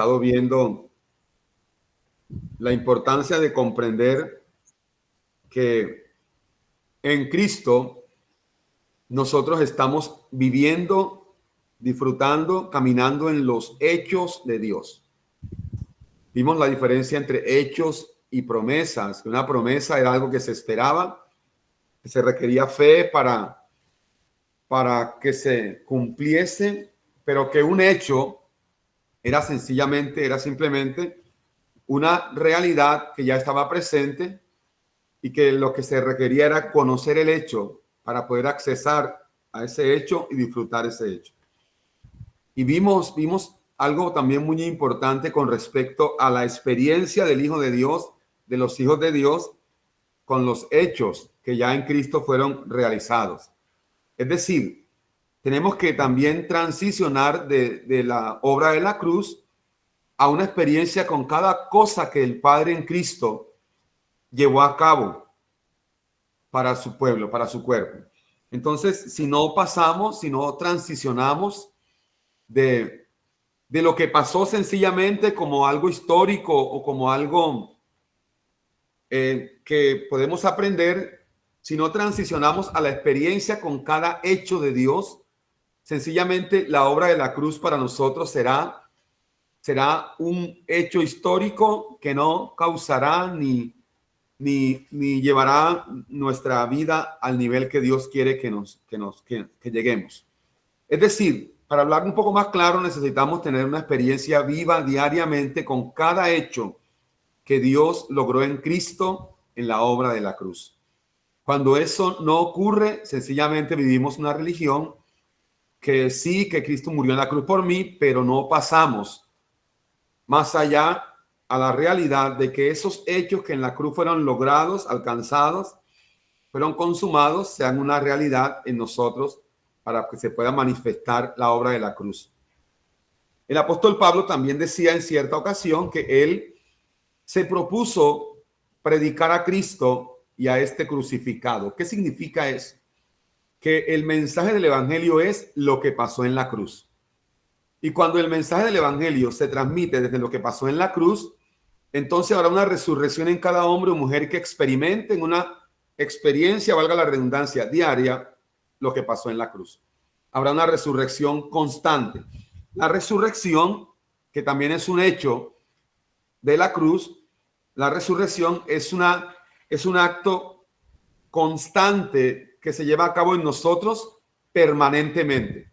Estado viendo la importancia de comprender que en Cristo nosotros estamos viviendo, disfrutando, caminando en los hechos de Dios. Vimos la diferencia entre hechos y promesas, que una promesa era algo que se esperaba, que se requería fe para que se cumpliese, pero que un hecho era simplemente una realidad que ya estaba presente y que lo que se requería era conocer el hecho para poder accesar a ese hecho y disfrutar ese hecho. Y vimos algo también muy importante con respecto a la experiencia del Hijo de Dios, de los hijos de Dios, con los hechos que ya en Cristo fueron realizados. Es decir, tenemos que también transicionar de la obra de la cruz a una experiencia con cada cosa que el Padre en Cristo llevó a cabo para su pueblo, para su cuerpo. Entonces, si no transicionamos de lo que pasó sencillamente como algo histórico o como algo que podemos aprender, si no transicionamos a la experiencia con cada hecho de Dios, sencillamente la obra de la cruz para nosotros será un hecho histórico que no causará ni llevará nuestra vida al nivel que Dios quiere que lleguemos. Es decir, para hablar un poco más claro, necesitamos tener una experiencia viva diariamente con cada hecho que Dios logró en Cristo en la obra de la cruz. Cuando eso no ocurre, sencillamente vivimos una religión que sí, que Cristo murió en la cruz por mí, pero no pasamos más allá a la realidad de que esos hechos que en la cruz fueron logrados, alcanzados, fueron consumados, sean una realidad en nosotros para que se pueda manifestar la obra de la cruz. El apóstol Pablo también decía en cierta ocasión que él se propuso predicar a Cristo y a este crucificado. ¿Qué significa eso? Que el mensaje del evangelio es lo que pasó en la cruz. Y cuando el mensaje del evangelio se transmite desde lo que pasó en la cruz, entonces habrá una resurrección en cada hombre o mujer que experimenten una experiencia, valga la redundancia, diaria, lo que pasó en la cruz. Habrá una resurrección constante. La resurrección, que también es un hecho de la cruz, la resurrección es un acto constante que se lleva a cabo en nosotros permanentemente.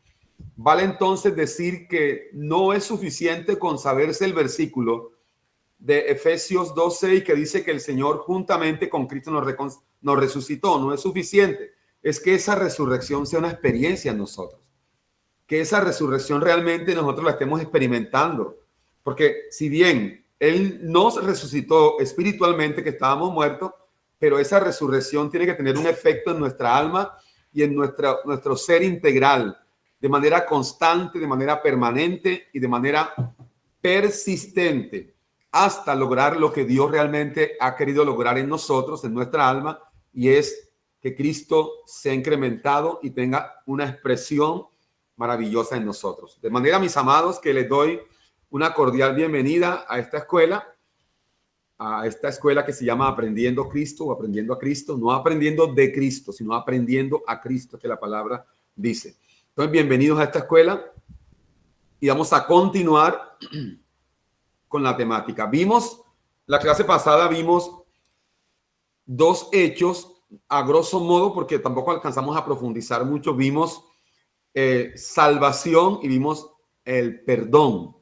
Vale entonces decir que no es suficiente con saberse el versículo de Efesios 2:6 que dice que el Señor juntamente con Cristo nos resucitó. No es suficiente. Es que esa resurrección sea una experiencia en nosotros. Que esa resurrección realmente nosotros la estemos experimentando. Porque si bien Él nos resucitó espiritualmente, que estábamos muertos, pero esa resurrección tiene que tener un efecto en nuestra alma y en nuestro ser integral, de manera constante, de manera permanente y de manera persistente, hasta lograr lo que Dios realmente ha querido lograr en nosotros, en nuestra alma, y es que Cristo sea incrementado y tenga una expresión maravillosa en nosotros. De manera, mis amados, que les doy una cordial bienvenida a esta escuela que se llama Aprendiendo Cristo o Aprendiendo a Cristo, no aprendiendo de Cristo, sino aprendiendo a Cristo, que la palabra dice. Entonces, bienvenidos a esta escuela y vamos a continuar con la temática. La clase pasada vimos dos hechos a grosso modo, porque tampoco alcanzamos a profundizar mucho. Vimos salvación y vimos el perdón.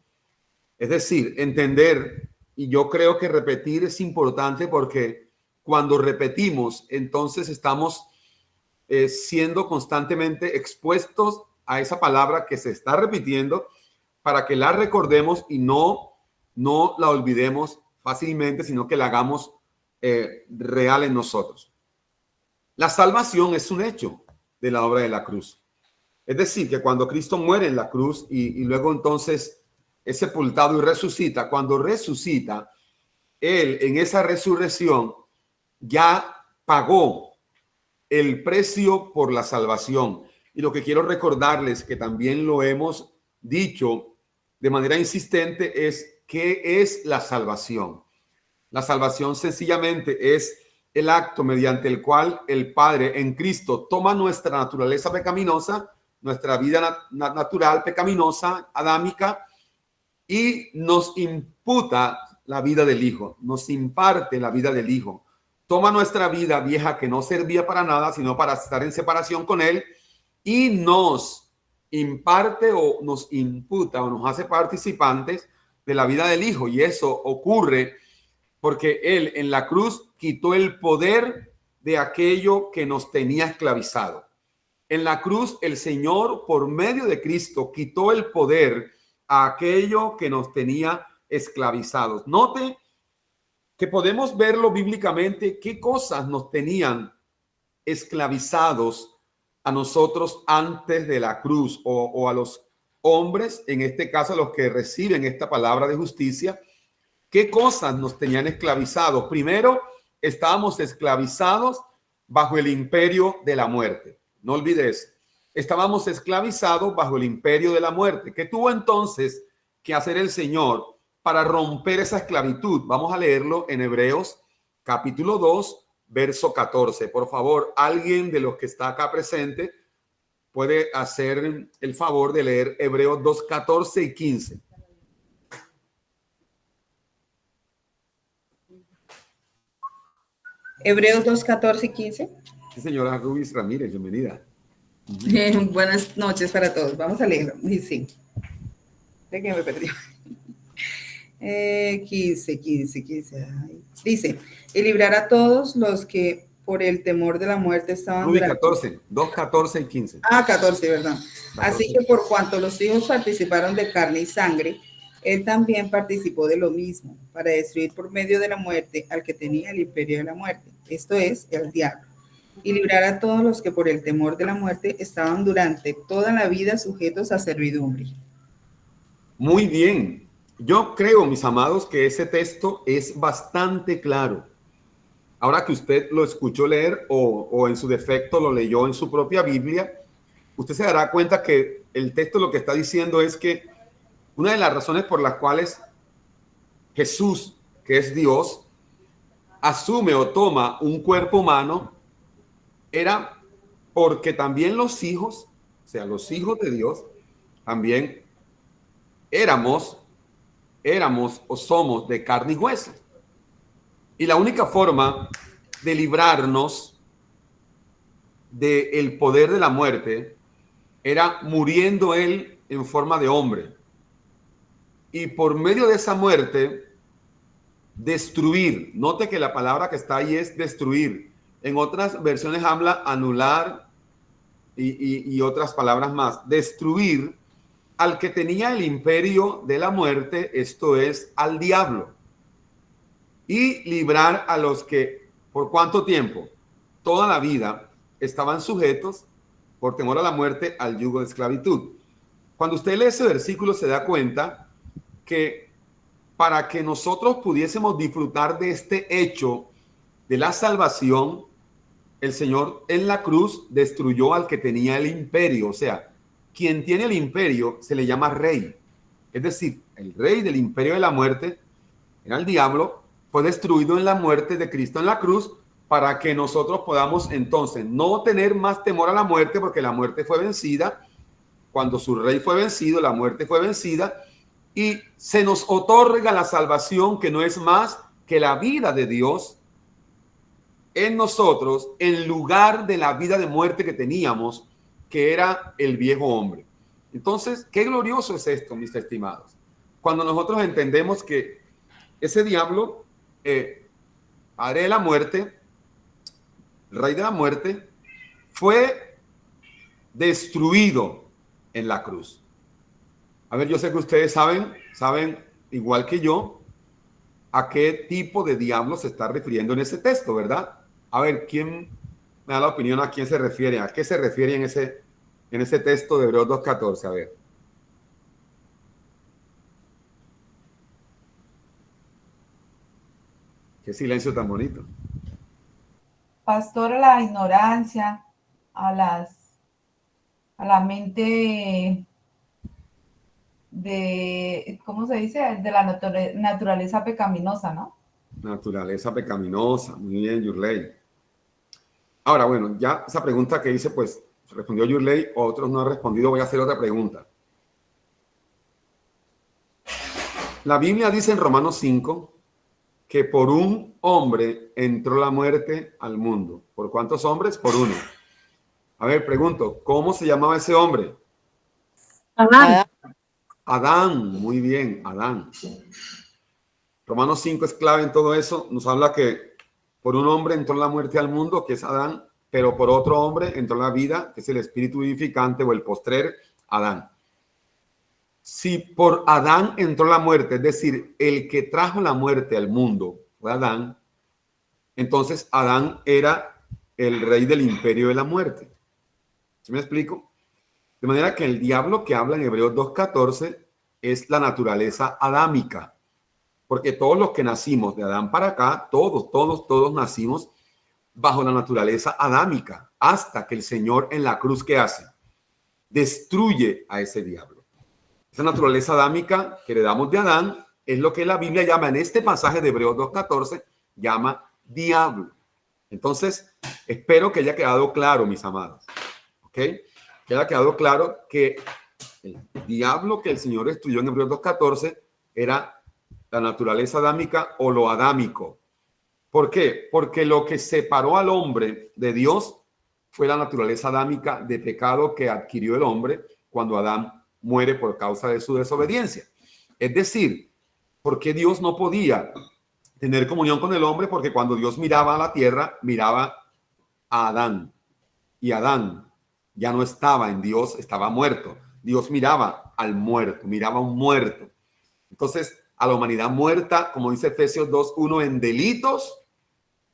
Es decir, entender, y yo creo que repetir es importante porque cuando repetimos, entonces estamos siendo constantemente expuestos a esa palabra que se está repitiendo para que la recordemos y no la olvidemos fácilmente, sino que la hagamos real en nosotros. La salvación es un hecho de la obra de la cruz. Es decir, que cuando Cristo muere en la cruz y luego entonces es sepultado y resucita, cuando resucita, Él en esa resurrección ya pagó el precio por la salvación. Y lo que quiero recordarles, que también lo hemos dicho de manera insistente, es ¿qué es la salvación? La salvación sencillamente es el acto mediante el cual el Padre en Cristo toma nuestra naturaleza pecaminosa, nuestra vida natural pecaminosa, adámica, y nos imputa la vida del Hijo, nos imparte la vida del Hijo. Toma nuestra vida vieja que no servía para nada, sino para estar en separación con Él, y nos imparte o nos imputa o nos hace participantes de la vida del Hijo. Y eso ocurre porque Él en la cruz quitó el poder de aquello que nos tenía esclavizado. En la cruz el Señor, por medio de Cristo, quitó el poder a aquello que nos tenía esclavizados. Note que podemos verlo bíblicamente, qué cosas nos tenían esclavizados a nosotros antes de la cruz, o a los hombres, en este caso los que reciben esta palabra de justicia. ¿Qué cosas nos tenían esclavizados? Primero, estábamos esclavizados bajo el imperio de la muerte. No olvides, estábamos esclavizados bajo el imperio de la muerte. ¿Qué tuvo entonces que hacer el Señor para romper esa esclavitud? Vamos a leerlo en Hebreos capítulo 2, verso 14. Por favor, alguien de los que está acá presente puede hacer el favor de leer Hebreos 2, 14 y 15. Hebreos 2, 14 y 15. Sí, señora Rubis Ramírez, bienvenida. Buenas noches para todos. Vamos a leerlo. Dice, ¿de qué me perdió? 15. Ay. Dice, y librar a todos los que por el temor de la muerte estaban... Rubí, 14, 2, 14 y 15. 14, ¿verdad? 14. Así que por cuanto los hijos participaron de carne y sangre, él también participó de lo mismo, para destruir por medio de la muerte al que tenía el imperio de la muerte, esto es, el diablo, y librar a todos los que por el temor de la muerte estaban durante toda la vida sujetos a servidumbre. Muy bien. Yo creo, mis amados, que ese texto es bastante claro. Ahora que usted lo escuchó leer o en su defecto lo leyó en su propia Biblia, usted se dará cuenta que el texto lo que está diciendo es que una de las razones por las cuales Jesús, que es Dios, asume o toma un cuerpo humano era porque también los hijos, o sea, los hijos de Dios, también éramos o somos de carne y hueso. Y la única forma de librarnos del poder de la muerte era muriendo él en forma de hombre. Y por medio de esa muerte, destruir. Note que la palabra que está ahí es destruir. En otras versiones habla anular y otras palabras más. Destruir al que tenía el imperio de la muerte, esto es, al diablo. Y librar a los que, ¿por cuánto tiempo? Toda la vida estaban sujetos, por temor a la muerte, al yugo de esclavitud. Cuando usted lee ese versículo se da cuenta que para que nosotros pudiésemos disfrutar de este hecho de la salvación, el Señor en la cruz destruyó al que tenía el imperio. O sea, quien tiene el imperio se le llama rey. Es decir, el rey del imperio de la muerte era el diablo, fue destruido en la muerte de Cristo en la cruz para que nosotros podamos entonces no tener más temor a la muerte, porque la muerte fue vencida. Cuando su rey fue vencido, la muerte fue vencida y se nos otorga la salvación, que no es más que la vida de Dios en nosotros, en lugar de la vida de muerte que teníamos, que era el viejo hombre. Entonces, qué glorioso es esto, mis estimados. Cuando nosotros entendemos que ese diablo, padre de la muerte, rey de la muerte, fue destruido en la cruz. A ver, yo sé que ustedes saben igual que yo a qué tipo de diablo se está refiriendo en ese texto, ¿verdad? A ver, ¿quién me da la opinión a quién se refiere? ¿A qué se refiere en ese texto de Hebreos 2.14? A ver. Qué silencio tan bonito. Pastor, a la ignorancia, a la mente ¿cómo se dice? De la naturaleza pecaminosa, ¿no? Naturaleza pecaminosa. Muy bien, Yurley. Ahora, bueno, ya esa pregunta que hice, pues respondió Yurley, otros no han respondido. Voy a hacer otra pregunta. La Biblia dice en Romanos 5 que por un hombre entró la muerte al mundo. ¿Por cuántos hombres? Por uno. A ver, pregunto, ¿cómo se llamaba ese hombre? Adán. Adán, muy bien, Adán. Romanos 5 es clave en todo eso. Nos habla que por un hombre entró la muerte al mundo, que es Adán, pero por otro hombre entró la vida, que es el espíritu vivificante o el postrer, Adán. Si por Adán entró la muerte, es decir, el que trajo la muerte al mundo fue Adán, entonces Adán era el rey del imperio de la muerte. ¿Sí me explico? De manera que el diablo que habla en Hebreos 2:14 es la naturaleza adámica, porque todos los que nacimos de Adán para acá, todos nacimos bajo la naturaleza adámica, hasta que el Señor en la cruz, ¿qué hace? Destruye a ese diablo. Esa naturaleza adámica que heredamos de Adán es lo que la Biblia llama en este pasaje de Hebreos 2:14, llama diablo. Entonces, espero que haya quedado claro, mis amados. ¿Ok? Que haya quedado claro que el diablo que el Señor destruyó en Hebreos 2:14 era la naturaleza adámica o lo adámico. ¿Por qué? Porque lo que separó al hombre de Dios fue la naturaleza adámica de pecado que adquirió el hombre cuando Adán muere por causa de su desobediencia. Es decir, porque Dios no podía tener comunión con el hombre, porque cuando Dios miraba a la tierra, miraba a Adán. Y Adán ya no estaba en Dios, estaba muerto. Dios miraba al muerto, miraba a un muerto. Entonces, a la humanidad muerta, como dice Efesios 2:1, en delitos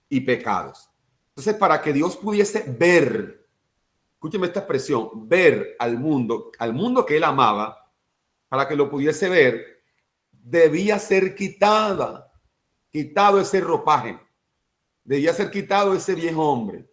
y pecados. Entonces, para que Dios pudiese ver, escúcheme esta expresión, ver al mundo que él amaba, para que lo pudiese ver, debía ser quitado ese ropaje, debía ser quitado ese viejo hombre.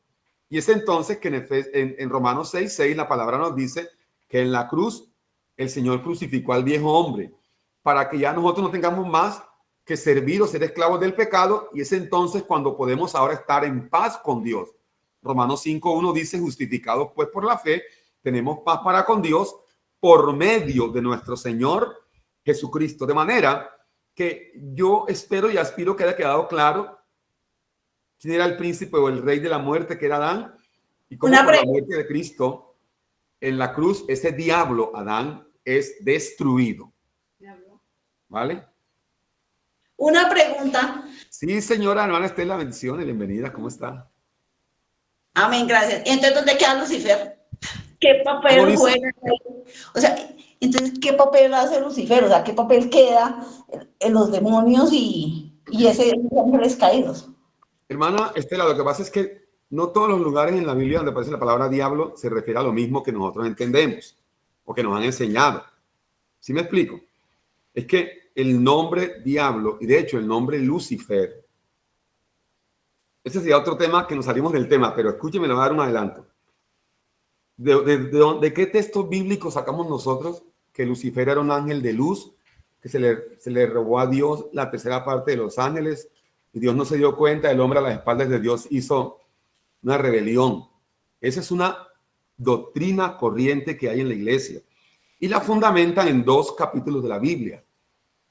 Y es entonces que en Romanos 6:6 la palabra nos dice que en la cruz el Señor crucificó al viejo hombre, para que ya nosotros no tengamos más que servir o ser esclavos del pecado, y es entonces cuando podemos ahora estar en paz con Dios. Romanos 5:1 dice, justificados pues por la fe, tenemos paz para con Dios por medio de nuestro Señor Jesucristo. De manera que yo espero y aspiro que haya quedado claro quién era el príncipe o el rey de la muerte, que era Adán, y cómo por la muerte de Cristo en la cruz, ese diablo, Adán, es destruido. ¿Vale? Una pregunta. Sí, señora, hermana Estela, bendiciones, bienvenida, ¿cómo está? Amén, gracias. Entonces, ¿dónde queda Lucifer? ¿Qué papel juega? O sea, entonces, ¿qué papel hace Lucifer? O sea, ¿qué papel queda en los demonios y esos ángeles caídos? Hermana Estela, lo que pasa es que no todos los lugares en la Biblia donde aparece la palabra diablo se refiere a lo mismo que nosotros entendemos o que nos han enseñado. ¿Sí me explico? Es que el nombre diablo, y de hecho el nombre Lucifer, ese sería otro tema que nos salimos del tema, pero escúcheme, le voy a dar un adelanto. ¿De qué textos bíblicos sacamos nosotros que Lucifer era un ángel de luz, que se le robó a Dios la tercera parte de los ángeles, y Dios no se dio cuenta, el hombre a las espaldas de Dios hizo una rebelión? Esa es una doctrina corriente que hay en la iglesia, y la fundamentan en 2 capítulos de la Biblia,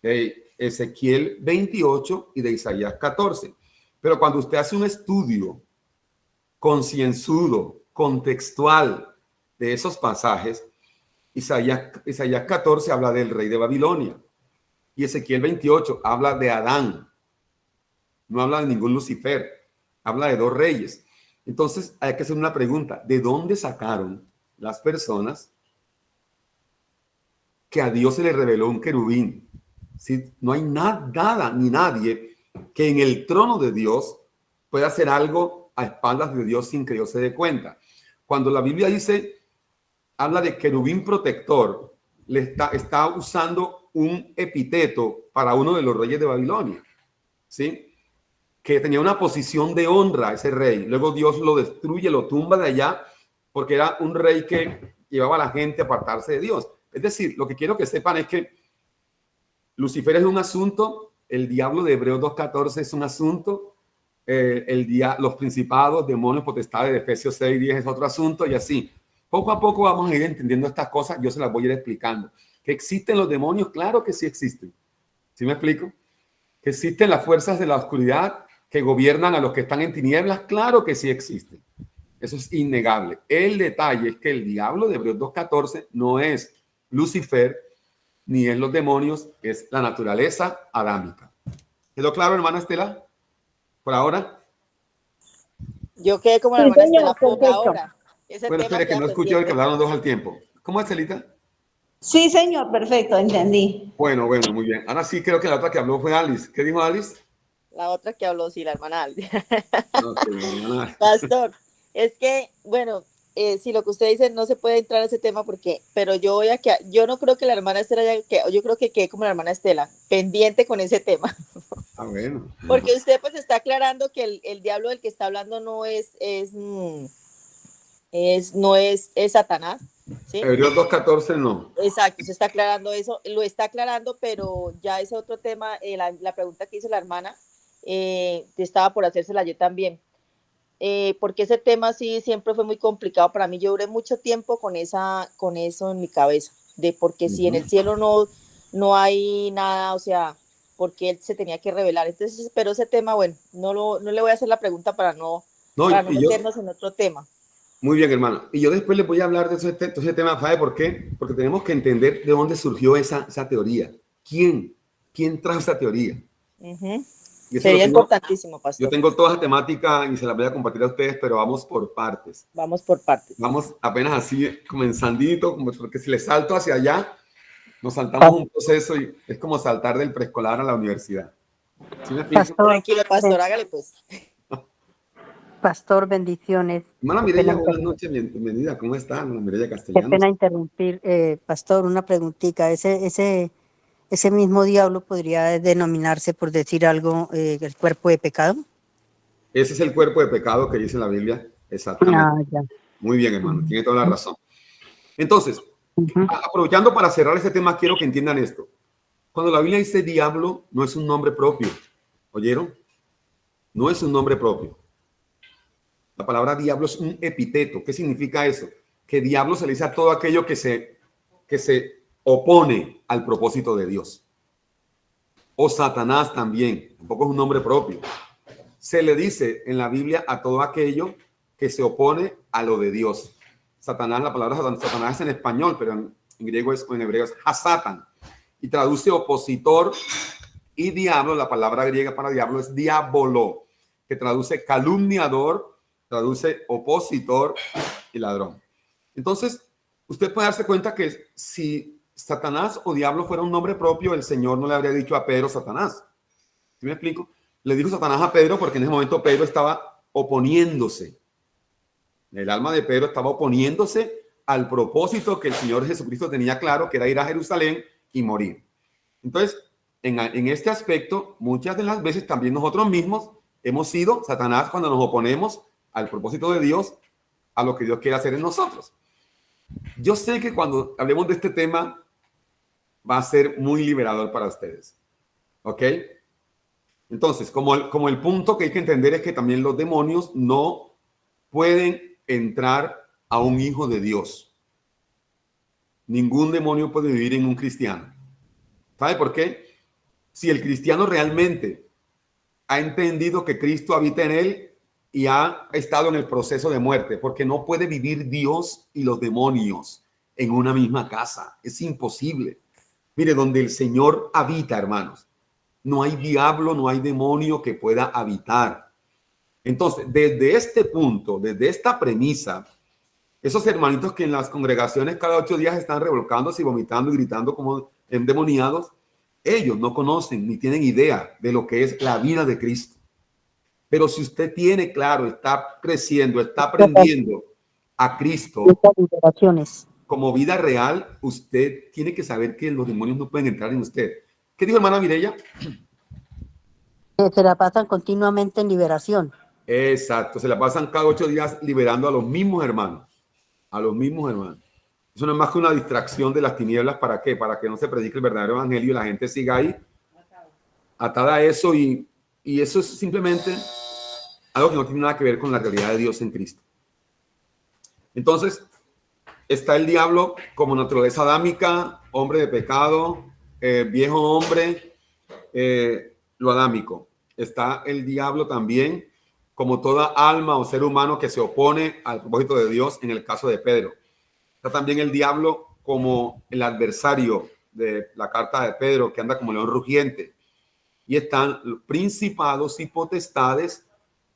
de Ezequiel 28 y de Isaías 14. Pero cuando usted hace un estudio concienzudo, contextual de esos pasajes, Isaías 14 habla del rey de Babilonia y Ezequiel 28 habla de Adán, no habla de ningún Lucifer, habla de 2 reyes. Entonces hay que hacer una pregunta: ¿de dónde sacaron las personas que a Dios se le reveló un querubín? Si no hay nada ni nadie que en el trono de Dios pueda hacer algo a espaldas de Dios sin que Dios se dé cuenta. Cuando la Biblia dice, habla de querubín protector, le está usando un epíteto para uno de los reyes de Babilonia, ¿sí? Que tenía una posición de honra ese rey. Luego Dios lo destruye, lo tumba de allá, porque era un rey que llevaba a la gente a apartarse de Dios. Es decir, lo que quiero que sepan es que Lucifer es un asunto, el diablo de Hebreos 2.14 es un asunto, los principados, demonios, potestades de Efesios 6.10 es otro asunto, y así. Poco a poco vamos a ir entendiendo estas cosas, yo se las voy a ir explicando. ¿Que existen los demonios? Claro que sí existen. ¿Sí me explico? ¿Que existen las fuerzas de la oscuridad que gobiernan a los que están en tinieblas? Claro que sí existen. Eso es innegable. El detalle es que el diablo de Hebreos 2.14 no es Lucifer, ni es los demonios, es la naturaleza adámica. ¿Quedó claro, hermana Estela? ¿Por ahora? Yo quedé como la Sí, hermana señor, Estela por perfecto. ahora. Ese Bueno, tema espere, que queda no escuché el que pendiente. hablaron dos al tiempo. ¿Cómo es, Estelita? Sí, señor, perfecto, entendí. Bueno, muy bien. Ahora sí creo que la otra que habló fue Alice. ¿Qué dijo Alice? La otra que habló, sí, la hermana Aldi. Ok, hermana. Pastor, es que, bueno, si lo que usted dice no se puede entrar a ese tema porque, pero yo no creo que la hermana Estela yo creo que quede como la hermana Estela, pendiente con ese tema. Ah, bueno. Porque usted pues está aclarando que el diablo del que está hablando no es Satanás, ¿sí? Hebreos 2.14 no. Exacto, se está aclarando eso, lo está aclarando, pero ya ese otro tema, la pregunta que hizo la hermana, estaba por hacérsela yo también, porque ese tema sí siempre fue muy complicado para mí. Yo duré mucho tiempo con eso en mi cabeza, de porque si en el cielo no hay nada, o sea, porque él se tenía que revelar. Entonces, pero ese tema, bueno, no le voy a hacer la pregunta para no meternos en otro tema. Muy bien, hermano. Y yo después les voy a hablar de ese tema, ¿sabe por qué? Porque tenemos que entender de dónde surgió esa teoría. ¿Quién trajo esa teoría? Sería importantísimo, pastor. Yo tengo toda esa temática y se la voy a compartir a ustedes, pero vamos por partes. Vamos por partes. Vamos apenas así, comenzandito, porque si le salto hacia allá, nos saltamos un proceso y es como saltar del preescolar a la universidad. ¿Sí me explico? Pastor, tranquilo, pastor, hágale pues. Pastor, bendiciones. Hermana Mireya, buenas noches, bienvenida. ¿Cómo está, hermana Mireya Castellanos? Qué pena interrumpir. Pastor, una preguntita. Ese mismo diablo podría denominarse, por decir algo, el cuerpo de pecado. Ese es el cuerpo de pecado que dice la Biblia. Exactamente. Ya. Muy bien, hermano. Tiene toda la razón. Entonces, aprovechando para cerrar este tema, quiero que entiendan esto. Cuando la Biblia dice diablo, no es un nombre propio. ¿Oyeron? No es un nombre propio. La palabra diablo es un epíteto. ¿Qué significa eso? Que diablo se le dice a todo aquello que se opone al propósito de Dios. O Satanás también. Tampoco es un nombre propio. Se le dice en la Biblia a todo aquello que se opone a lo de Dios. Satanás, la palabra Satanás es en español, pero en griego en hebreo es hasatan. Y traduce opositor, y diablo, la palabra griega para diablo es diabolo, que traduce calumniador, traduce opositor y ladrón. Entonces, usted puede darse cuenta que si Satanás o diablo fuera un nombre propio, el Señor no le habría dicho a Pedro Satanás. ¿Sí me explico? Le dijo Satanás a Pedro porque en ese momento Pedro estaba oponiéndose. El alma de Pedro estaba oponiéndose al propósito que el Señor Jesucristo tenía claro, que era ir a Jerusalén y morir. Entonces, en este aspecto, muchas de las veces también nosotros mismos hemos sido Satanás cuando nos oponemos al propósito de Dios, a lo que Dios quiere hacer en nosotros. Yo sé que cuando hablemos de este tema va a ser muy liberador para ustedes. ¿Ok? Entonces, como el punto que hay que entender es que también los demonios no pueden entrar a un hijo de Dios. Ningún demonio puede vivir en un cristiano. ¿Sabe por qué? Si el cristiano realmente ha entendido que Cristo habita en él y ha estado en el proceso de muerte, porque no puede vivir Dios y los demonios en una misma casa. Es imposible. Mire, donde el Señor habita, hermanos, no hay diablo, no hay demonio que pueda habitar. Entonces, desde este punto, desde esta premisa, esos hermanitos que en las congregaciones cada 8 días están revolcándose y vomitando y gritando como endemoniados, ellos no conocen ni tienen idea de lo que es la vida de Cristo. Pero si usted tiene claro, está creciendo, está aprendiendo a Cristo como vida real, usted tiene que saber que los demonios no pueden entrar en usted. ¿Qué dijo hermana Mireya? Se la pasan continuamente en liberación. Exacto, se la pasan cada 8 días liberando a los mismos hermanos. A los mismos hermanos. Eso no es más que una distracción de las tinieblas. ¿Para qué? Para que no se predique el verdadero evangelio y la gente siga ahí atada a eso, y eso es simplemente algo que no tiene nada que ver con la realidad de Dios en Cristo. Entonces, está el diablo como naturaleza adámica, hombre de pecado, viejo hombre, lo adámico. Está el diablo también como toda alma o ser humano que se opone al propósito de Dios, en el caso de Pedro. Está también el diablo como el adversario de la carta de Pedro, que anda como león rugiente. Y están principados y potestades,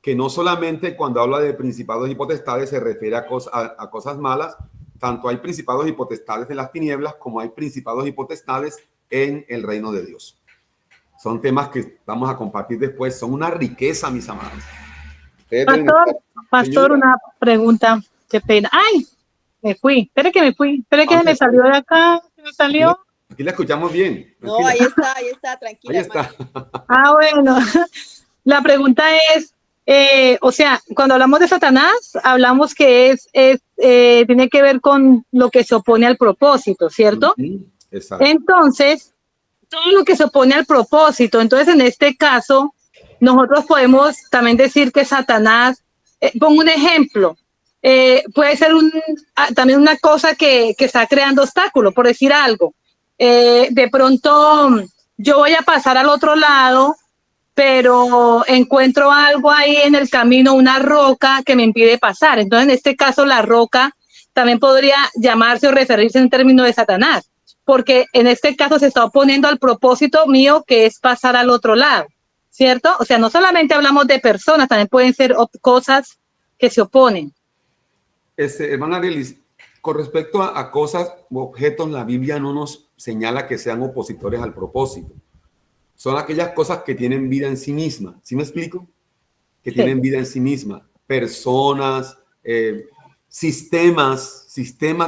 que no solamente cuando habla de principados y potestades se refiere a cosas malas. Tanto hay principados y potestades en las tinieblas como hay principados y potestades en el reino de Dios. Son temas que vamos a compartir después. Son una riqueza, mis amados. Pastor, una pregunta. Qué pena. ¡Ay! Me fui. Espere que me fui. Espere que me salió de acá. ¿Me salió? Aquí la escuchamos bien. No, ahí está, tranquila. Ahí está. Bueno. La pregunta es, o sea, cuando hablamos de Satanás, hablamos que tiene que ver con lo que se opone al propósito, ¿cierto? Exacto. Entonces, todo lo que se opone al propósito, entonces en este caso, nosotros podemos también decir que Satanás, pongo un ejemplo, puede ser también una cosa que está creando obstáculos, por decir algo. De pronto yo voy a pasar al otro lado, pero encuentro algo ahí en el camino, una roca que me impide pasar. Entonces, en este caso, la roca también podría llamarse o referirse en términos de Satanás, porque en este caso se está oponiendo al propósito mío, que es pasar al otro lado, ¿cierto? O sea, no solamente hablamos de personas, también pueden ser cosas que se oponen. Hermana Arelis, con respecto a cosas u objetos, la Biblia no nos señala que sean opositores al propósito. Son aquellas cosas que tienen vida en sí misma. ¿Sí me explico? Que tienen vida en sí misma. Personas, sistemas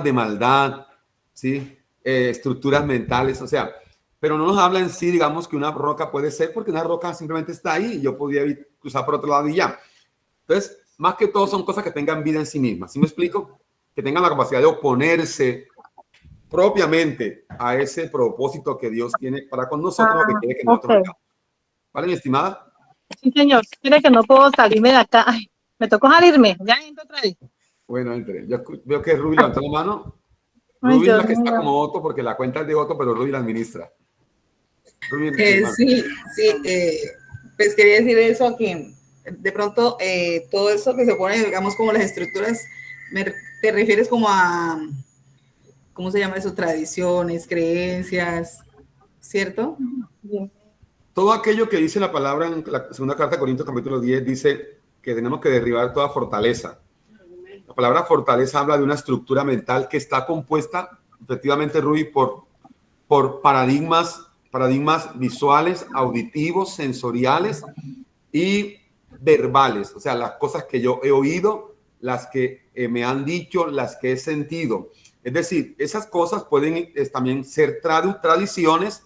de maldad, ¿sí? Estructuras mentales, o sea, pero no nos habla en sí, digamos, que una roca puede ser, porque una roca simplemente está ahí y yo podía cruzar por otro lado y ya. Entonces, más que todo son cosas que tengan vida en sí mismas. ¿Sí me explico? Que tengan la capacidad de oponerse propiamente a ese propósito que Dios tiene para con nosotros, o que quiere que nosotros hagamos. ¿Vale, mi estimada? Sí, señor. Mire que no puedo salirme de acá. Ay, me tocó salirme. Ya entro otra vez. Bueno, entre. Yo veo que Ruby levantó la mano. Ruby es la que está como Otto, porque la cuenta es de Otto, pero Ruby la administra. Ruby, sí, pues quería decir eso, que de pronto todo eso que se pone, digamos, como las estructuras, te refieres como a, ¿cómo se llama eso? Tradiciones, creencias, ¿cierto? Todo aquello que dice la palabra en la segunda carta de Corintios, capítulo 10, dice que tenemos que derribar toda fortaleza. La palabra fortaleza habla de una estructura mental que está compuesta, efectivamente, Rui, por paradigmas visuales, auditivos, sensoriales y verbales. O sea, las cosas que yo he oído, las que me han dicho, las que he sentido. Es decir, esas cosas pueden también ser tradiciones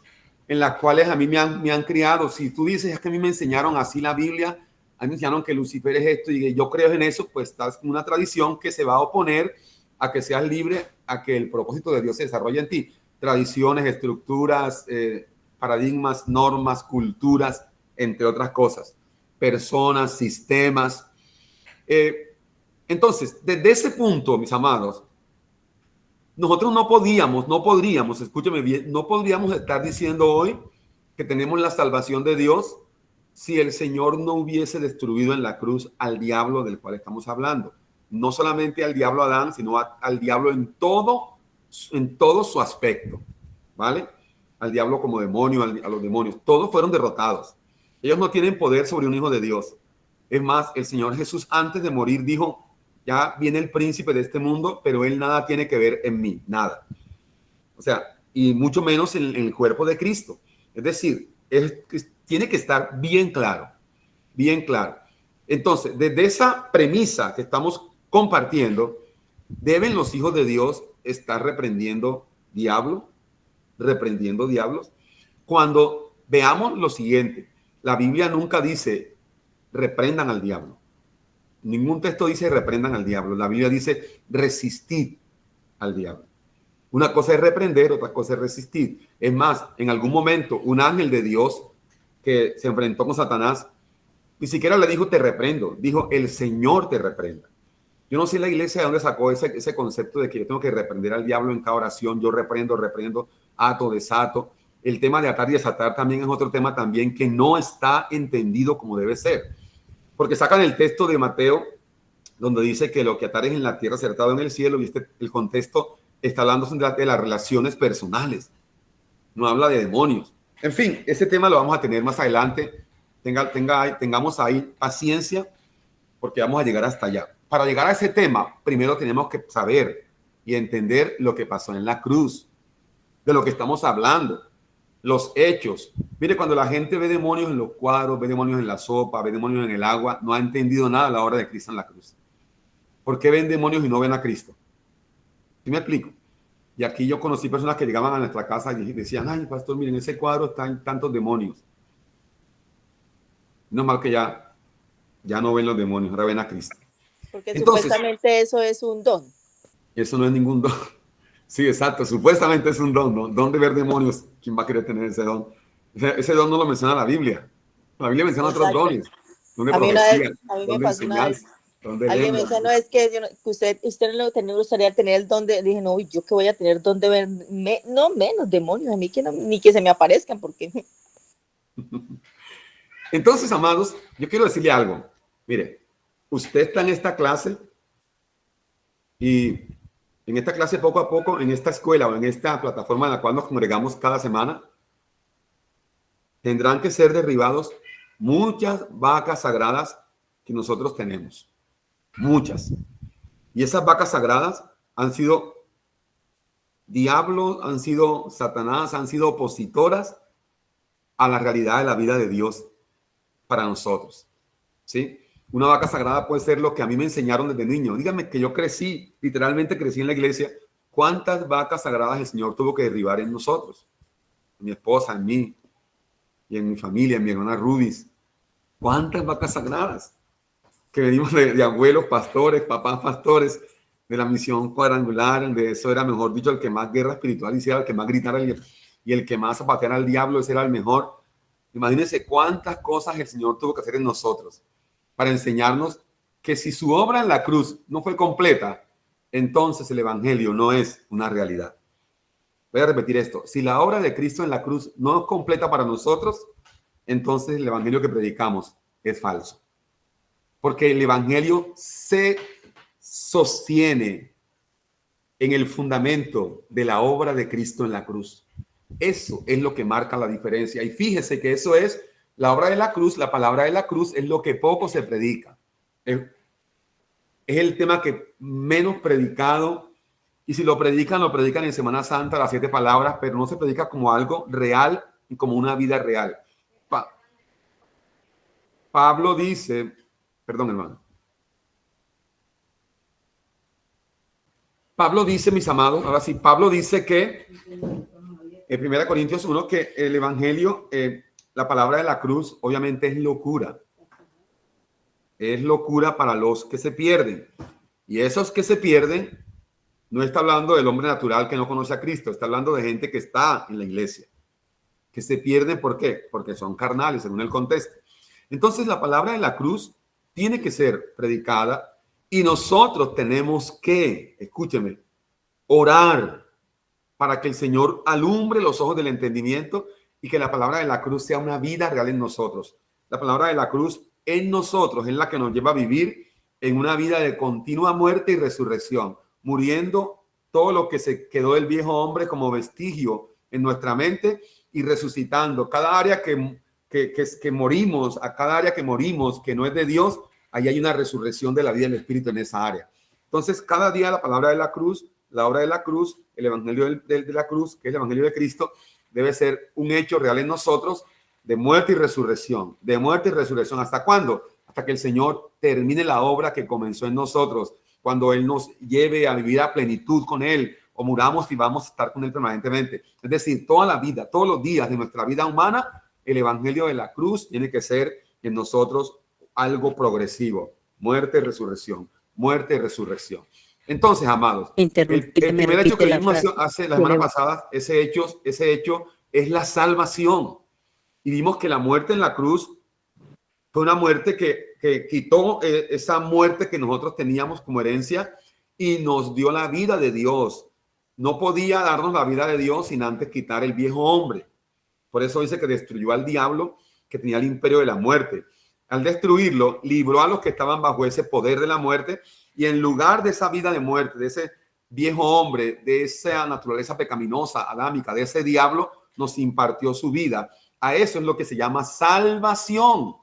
en las cuales a mí me han criado. Si tú dices, es que a mí me enseñaron así la Biblia, a mí me enseñaron que Lucifer es esto y yo creo en eso, pues estás en una tradición que se va a oponer a que seas libre, a que el propósito de Dios se desarrolle en ti. Tradiciones, estructuras, paradigmas, normas, culturas, entre otras cosas. Personas, sistemas. Entonces, desde ese punto, mis amados, nosotros no podríamos, escúcheme bien, no podríamos estar diciendo hoy que tenemos la salvación de Dios si el Señor no hubiese destruido en la cruz al diablo del cual estamos hablando. No solamente al diablo Adán, sino al diablo en todo su aspecto, ¿vale? Al diablo como demonio, a los demonios. Todos fueron derrotados. Ellos no tienen poder sobre un hijo de Dios. Es más, el Señor Jesús antes de morir dijo, ya viene el príncipe de este mundo, pero él nada tiene que ver en mí, nada. O sea, y mucho menos en el cuerpo de Cristo. Es decir, tiene que estar bien claro, bien claro. Entonces, desde esa premisa que estamos compartiendo, deben los hijos de Dios estar reprendiendo diablos. Cuando veamos lo siguiente, la Biblia nunca dice reprendan al diablo. Ningún texto dice reprendan al diablo. La Biblia dice resistid al diablo. Una cosa es reprender, otra cosa es resistir. Es más, en algún momento un ángel de Dios que se enfrentó con Satanás, ni siquiera le dijo te reprendo, dijo el Señor te reprenda. Yo no sé la iglesia de dónde sacó ese concepto de que yo tengo que reprender al diablo en cada oración. Yo reprendo, ato, desato. El tema de atar y desatar también es otro tema también que no está entendido como debe ser. Porque sacan el texto de Mateo, donde dice que lo que atares en la tierra será atado en el cielo, y el contexto está hablando de las relaciones personales. No habla de demonios. En fin, ese tema lo vamos a tener más adelante. Tengamos ahí paciencia, porque vamos a llegar hasta allá. Para llegar a ese tema, primero tenemos que saber y entender lo que pasó en la cruz, de lo que estamos hablando, los hechos. Mire, cuando la gente ve demonios en los cuadros, ve demonios en la sopa, ve demonios en el agua, no ha entendido nada a la obra de Cristo en la cruz. ¿Por qué ven demonios y no ven a Cristo? ¿Sí me explico? Y aquí yo conocí personas que llegaban a nuestra casa y decían, ay, pastor, miren, en ese cuadro están tantos demonios. No es mal que ya no ven los demonios, ahora ven a Cristo. Porque Entonces, supuestamente eso es un don. Eso no es ningún don. Sí, exacto, supuestamente es un don, ¿no? Don de ver demonios. ¿Quién va a querer tener ese don? Ese don no lo menciona la Biblia. La Biblia menciona otros dones. Don de profecía, a mí me don de pasó una vez. enseñanza, don de Alguien me lengua. decía, no, es que usted no le gustaría tener el don de... Le dije, no, yo que voy a tener don de ver, no menos demonios, a mí que no, ni que se me aparezcan, porque... Entonces, amados, yo quiero decirle algo. Mire, usted está en esta clase y en esta clase poco a poco, en esta escuela o en esta plataforma en la cual nos congregamos cada semana, tendrán que ser derribados muchas vacas sagradas que nosotros tenemos. Muchas. Y esas vacas sagradas han sido diablos, han sido Satanás, han sido opositoras a la realidad de la vida de Dios para nosotros. ¿Sí? Una vaca sagrada puede ser lo que a mí me enseñaron desde niño. Dígame que yo crecí, literalmente crecí en la iglesia. ¿Cuántas vacas sagradas el Señor tuvo que derribar en nosotros? En mi esposa, en mí, y en mi familia, en mi hermana Rubis. ¿Cuántas vacas sagradas? Que venimos de abuelos pastores, papás pastores, de la misión cuadrangular, de eso era, mejor dicho, el que más guerra espiritual hiciera, el que más gritara y el que más zapateara al diablo, ese era el mejor. Imagínense cuántas cosas el Señor tuvo que hacer en nosotros para enseñarnos que si su obra en la cruz no fue completa, entonces el evangelio no es una realidad. Voy a repetir esto. Si la obra de Cristo en la cruz no es completa para nosotros, entonces el evangelio que predicamos es falso. Porque el evangelio se sostiene en el fundamento de la obra de Cristo en la cruz. Eso es lo que marca la diferencia. Y fíjese que eso es la obra de la cruz, la palabra de la cruz es lo que poco se predica. Es el tema que menos predicado. Y si lo predican en Semana Santa, las 7 palabras, pero no se predica como algo real y como una vida real. Pablo dice, perdón, hermano. Pablo dice, mis amados, ahora sí, Pablo dice que en 1 Corintios 1 que el evangelio, la palabra de la cruz, obviamente es locura. Es locura para los que se pierden. Y esos que se pierden, no está hablando del hombre natural que no conoce a Cristo, está hablando de gente que está en la iglesia. Que se pierden, ¿por qué? Porque son carnales, según el contexto. Entonces, la palabra de la cruz tiene que ser predicada y nosotros tenemos que, escúcheme, orar para que el Señor alumbre los ojos del entendimiento y que la palabra de la cruz sea una vida real en nosotros. La palabra de la cruz en nosotros es la que nos lleva a vivir en una vida de continua muerte y resurrección, muriendo todo lo que se quedó del viejo hombre como vestigio en nuestra mente y resucitando. Cada área que morimos, a cada área que morimos que no es de Dios, ahí hay una resurrección de la vida del Espíritu en esa área. Entonces, cada día la palabra de la cruz, la obra de la cruz, el evangelio de la cruz, que es el evangelio de Cristo, debe ser un hecho real en nosotros de muerte y resurrección. De muerte y resurrección. ¿Hasta cuándo? Hasta que el Señor termine la obra que comenzó en nosotros. Cuando Él nos lleve a vivir a plenitud con Él o muramos y vamos a estar con Él permanentemente. Es decir, toda la vida, todos los días de nuestra vida humana, el evangelio de la cruz tiene que ser en nosotros algo progresivo. Muerte y resurrección. Muerte y resurrección. Entonces, amados, el primer hecho que vimos hace la semana pasada, ese hecho es la salvación. Y vimos que la muerte en la cruz fue una muerte que quitó esa muerte que nosotros teníamos como herencia y nos dio la vida de Dios. No podía darnos la vida de Dios sin antes quitar el viejo hombre. Por eso dice que destruyó al diablo que tenía el imperio de la muerte. Al destruirlo, libró a los que estaban bajo ese poder de la muerte y en lugar de esa vida de muerte, de ese viejo hombre, de esa naturaleza pecaminosa, adámica, de ese diablo, nos impartió su vida. A eso es lo que se llama salvación.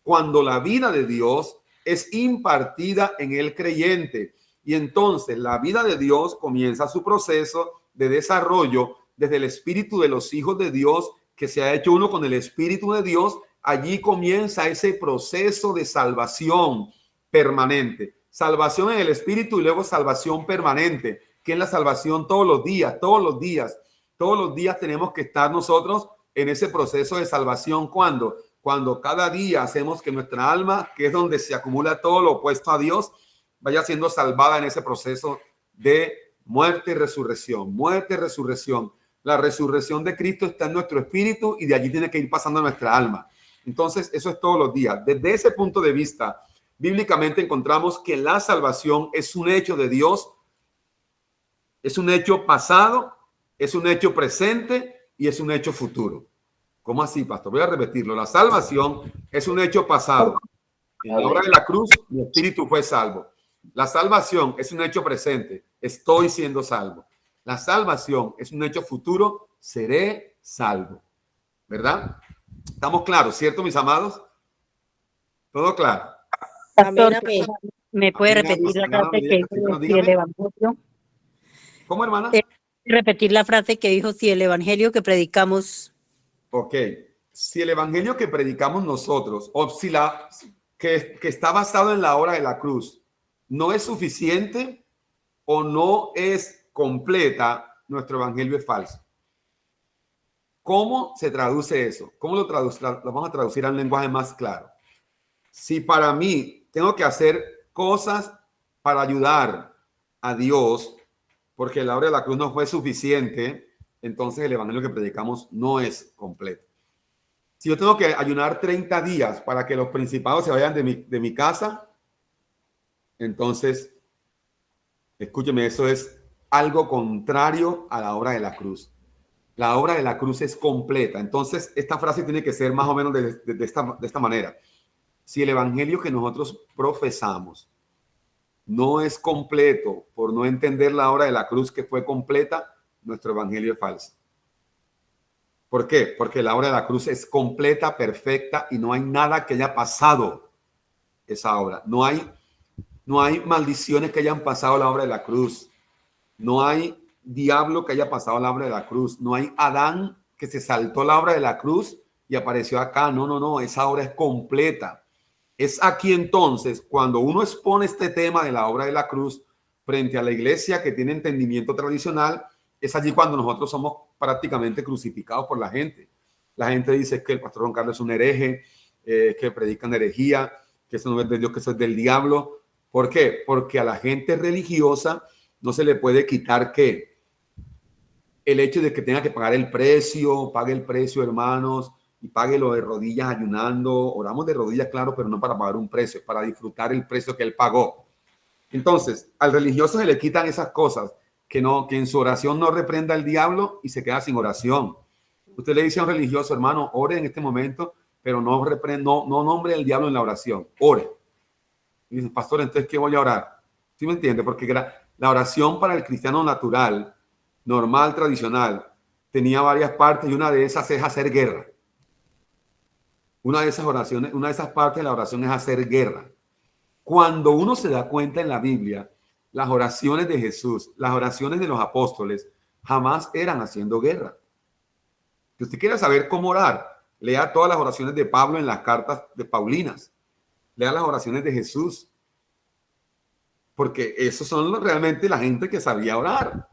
Cuando la vida de Dios es impartida en el creyente. Y entonces la vida de Dios comienza su proceso de desarrollo desde el espíritu de los hijos de Dios, que se ha hecho uno con el espíritu de Dios. Allí comienza ese proceso de salvación permanente. Salvación en el espíritu y luego salvación permanente, que es la salvación todos los días, todos los días. Todos los días tenemos que estar nosotros en ese proceso de salvación. Cuando cada día hacemos que nuestra alma, que es donde se acumula todo lo opuesto a Dios, vaya siendo salvada en ese proceso de muerte y resurrección. Muerte y resurrección. La resurrección de Cristo está en nuestro espíritu y de allí tiene que ir pasando a nuestra alma. Entonces, eso es todos los días. Desde ese punto de vista, bíblicamente encontramos que la salvación es un hecho de Dios, es un hecho pasado, es un hecho presente y es un hecho futuro. ¿Cómo así, pastor? Voy a repetirlo. La salvación es un hecho pasado. En la obra de la cruz, mi espíritu fue salvo. La salvación es un hecho presente. Estoy siendo salvo. La salvación es un hecho futuro. Seré salvo. ¿Verdad? ¿Estamos claros, cierto, mis amados? ¿Todo claro? Pastor, Amén, amén. ¿me puede repetir la frase que dijo si el evangelio? ¿Cómo, hermana? Repetir la frase que dijo si el evangelio que predicamos. Ok. Si el evangelio que predicamos nosotros, o si que está basado en la obra de la cruz, no es suficiente o no es completa, nuestro evangelio es falso. ¿Cómo se traduce eso? ¿Cómo lo vamos a traducir al lenguaje más claro? Si para mí tengo que hacer cosas para ayudar a Dios, porque la obra de la cruz no fue suficiente, entonces el evangelio que predicamos no es completo. Si yo tengo que ayunar 30 días para que los principados se vayan de mi casa, entonces, escúcheme, eso es algo contrario a la obra de la cruz. La obra de la cruz es completa. Entonces, esta frase tiene que ser más o menos de esta manera. Si el evangelio que nosotros profesamos no es completo por no entender la obra de la cruz que fue completa, nuestro evangelio es falso. ¿Por qué? Porque la obra de la cruz es completa, perfecta y no hay nada que haya pasado esa obra. No hay maldiciones que hayan pasado la obra de la cruz. No hay diablo que haya pasado la obra de la cruz. No hay Adán que se saltó la obra de la cruz y apareció acá. No. Esa obra es completa. Es aquí entonces cuando uno expone este tema de la obra de la cruz frente a la iglesia que tiene entendimiento tradicional, es allí cuando nosotros somos prácticamente crucificados por la gente. La gente dice que el pastor Juan Carlos es un hereje, que predican herejía, que eso no es de Dios, que eso es del diablo. ¿Por qué? Porque a la gente religiosa no se le puede quitar ¿qué? El hecho de que tenga que pagar el precio, pague el precio, hermanos, y páguelo de rodillas ayunando. Oramos de rodillas, claro, pero no para pagar un precio, para disfrutar el precio que él pagó. Entonces, al religioso se le quitan esas cosas, que en su oración no reprenda al diablo y se queda sin oración. Usted le dice a un religioso, hermano, ore en este momento, pero no nombre al diablo en la oración, ore. Y dice, pastor, entonces, ¿qué voy a orar? ¿Sí me entiende? Porque la oración para el cristiano natural, normal, tradicional, tenía varias partes y una de esas es hacer guerra. Una de esas oraciones, una de esas partes de la oración es hacer guerra. Cuando uno se da cuenta en la Biblia, las oraciones de Jesús, las oraciones de los apóstoles, jamás eran haciendo guerra. Si usted quiere saber cómo orar, lea todas las oraciones de Pablo en las cartas de Paulinas. Lea las oraciones de Jesús. Porque esos son realmente la gente que sabía orar.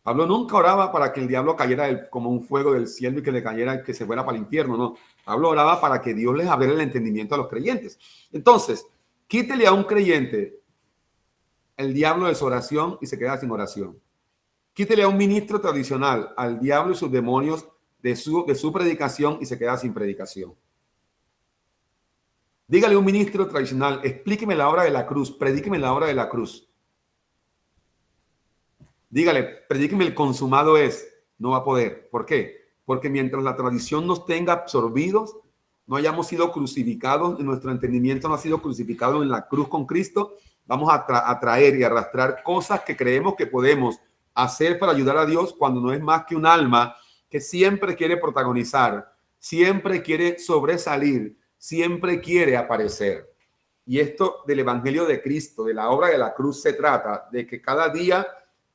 Pablo nunca oraba para que el diablo cayera como un fuego del cielo y que le cayera y que se fuera para el infierno. No, Pablo oraba para que Dios les abriera el entendimiento a los creyentes. Entonces, quítele a un creyente el diablo de su oración y se queda sin oración. Quítele a un ministro tradicional al diablo y sus demonios de su predicación y se queda sin predicación. Dígale a un ministro tradicional, explíqueme la obra de la cruz, predíqueme la obra de la cruz. Dígale, predíqueme el consumado es. No va a poder. ¿Por qué? Porque mientras la tradición nos tenga absorbidos, no hayamos sido crucificados, nuestro entendimiento no ha sido crucificado en la cruz con Cristo, vamos a traer y arrastrar cosas que creemos que podemos hacer para ayudar a Dios cuando no es más que un alma que siempre quiere protagonizar, siempre quiere sobresalir, siempre quiere aparecer. Y esto del Evangelio de Cristo, de la obra de la cruz, se trata de que cada día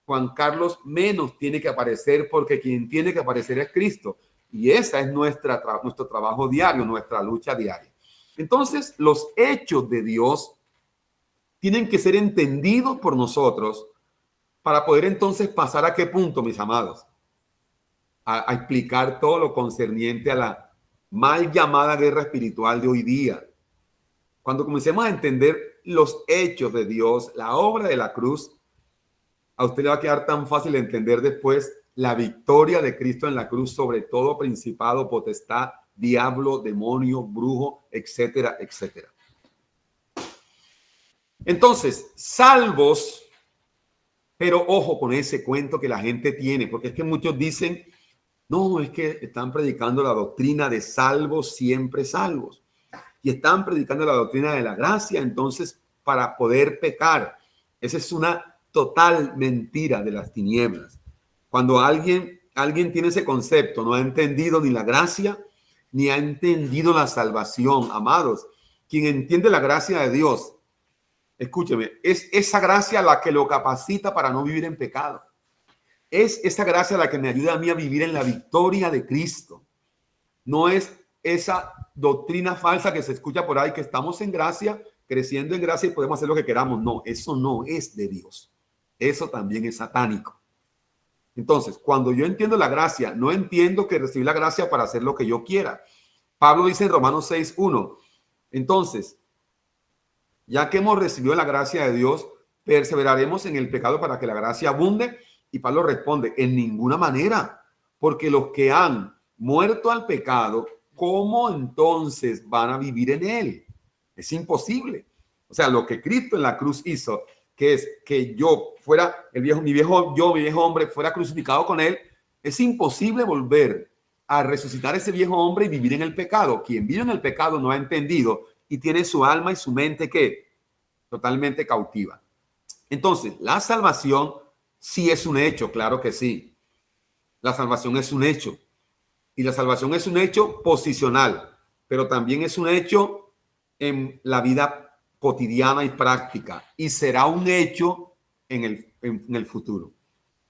Juan Carlos menos tiene que aparecer porque quien tiene que aparecer es Cristo. Y esa es nuestro trabajo diario, nuestra lucha diaria. Entonces, los hechos de Dios tienen que ser entendidos por nosotros para poder entonces pasar a qué punto, mis amados, a explicar todo lo concerniente a la mal llamada guerra espiritual de hoy día. Cuando comencemos a entender los hechos de Dios, la obra de la cruz, a usted le va a quedar tan fácil entender después la victoria de Cristo en la cruz sobre todo principado, potestad, diablo, demonio, brujo, etcétera, etcétera. Entonces, salvos, pero ojo con ese cuento que la gente tiene, porque es que muchos dicen, no, es que están predicando la doctrina de salvos, siempre salvos. Y están predicando la doctrina de la gracia, entonces, para poder pecar. Esa es una total mentira de las tinieblas. Cuando alguien tiene ese concepto, no ha entendido ni la gracia, ni ha entendido la salvación, amados. Quien entiende la gracia de Dios, escúcheme, es esa gracia la que lo capacita para no vivir en pecado. Es esa gracia la que me ayuda a mí a vivir en la victoria de Cristo. No es esa doctrina falsa que se escucha por ahí, que estamos en gracia, creciendo en gracia y podemos hacer lo que queramos. No, eso no es de Dios. Eso también es satánico. Entonces, cuando yo entiendo la gracia, no entiendo que recibí la gracia para hacer lo que yo quiera. Pablo dice en Romanos 6:1, entonces, ya que hemos recibido la gracia de Dios, perseveraremos en el pecado para que la gracia abunde. Y Pablo responde, en ninguna manera, porque los que han muerto al pecado, ¿cómo entonces van a vivir en él? Es imposible. O sea, lo que Cristo en la cruz hizo, que es que yo fuera mi viejo hombre fuera crucificado con él, es imposible volver a resucitar ese viejo hombre y vivir en el pecado. Quien vive en el pecado no ha entendido y tiene su alma y su mente que totalmente cautiva. Entonces, la salvación sí es un hecho, claro que sí. La salvación es un hecho. Y la salvación es un hecho posicional, pero también es un hecho en la vida cotidiana y práctica, y será un hecho en el futuro.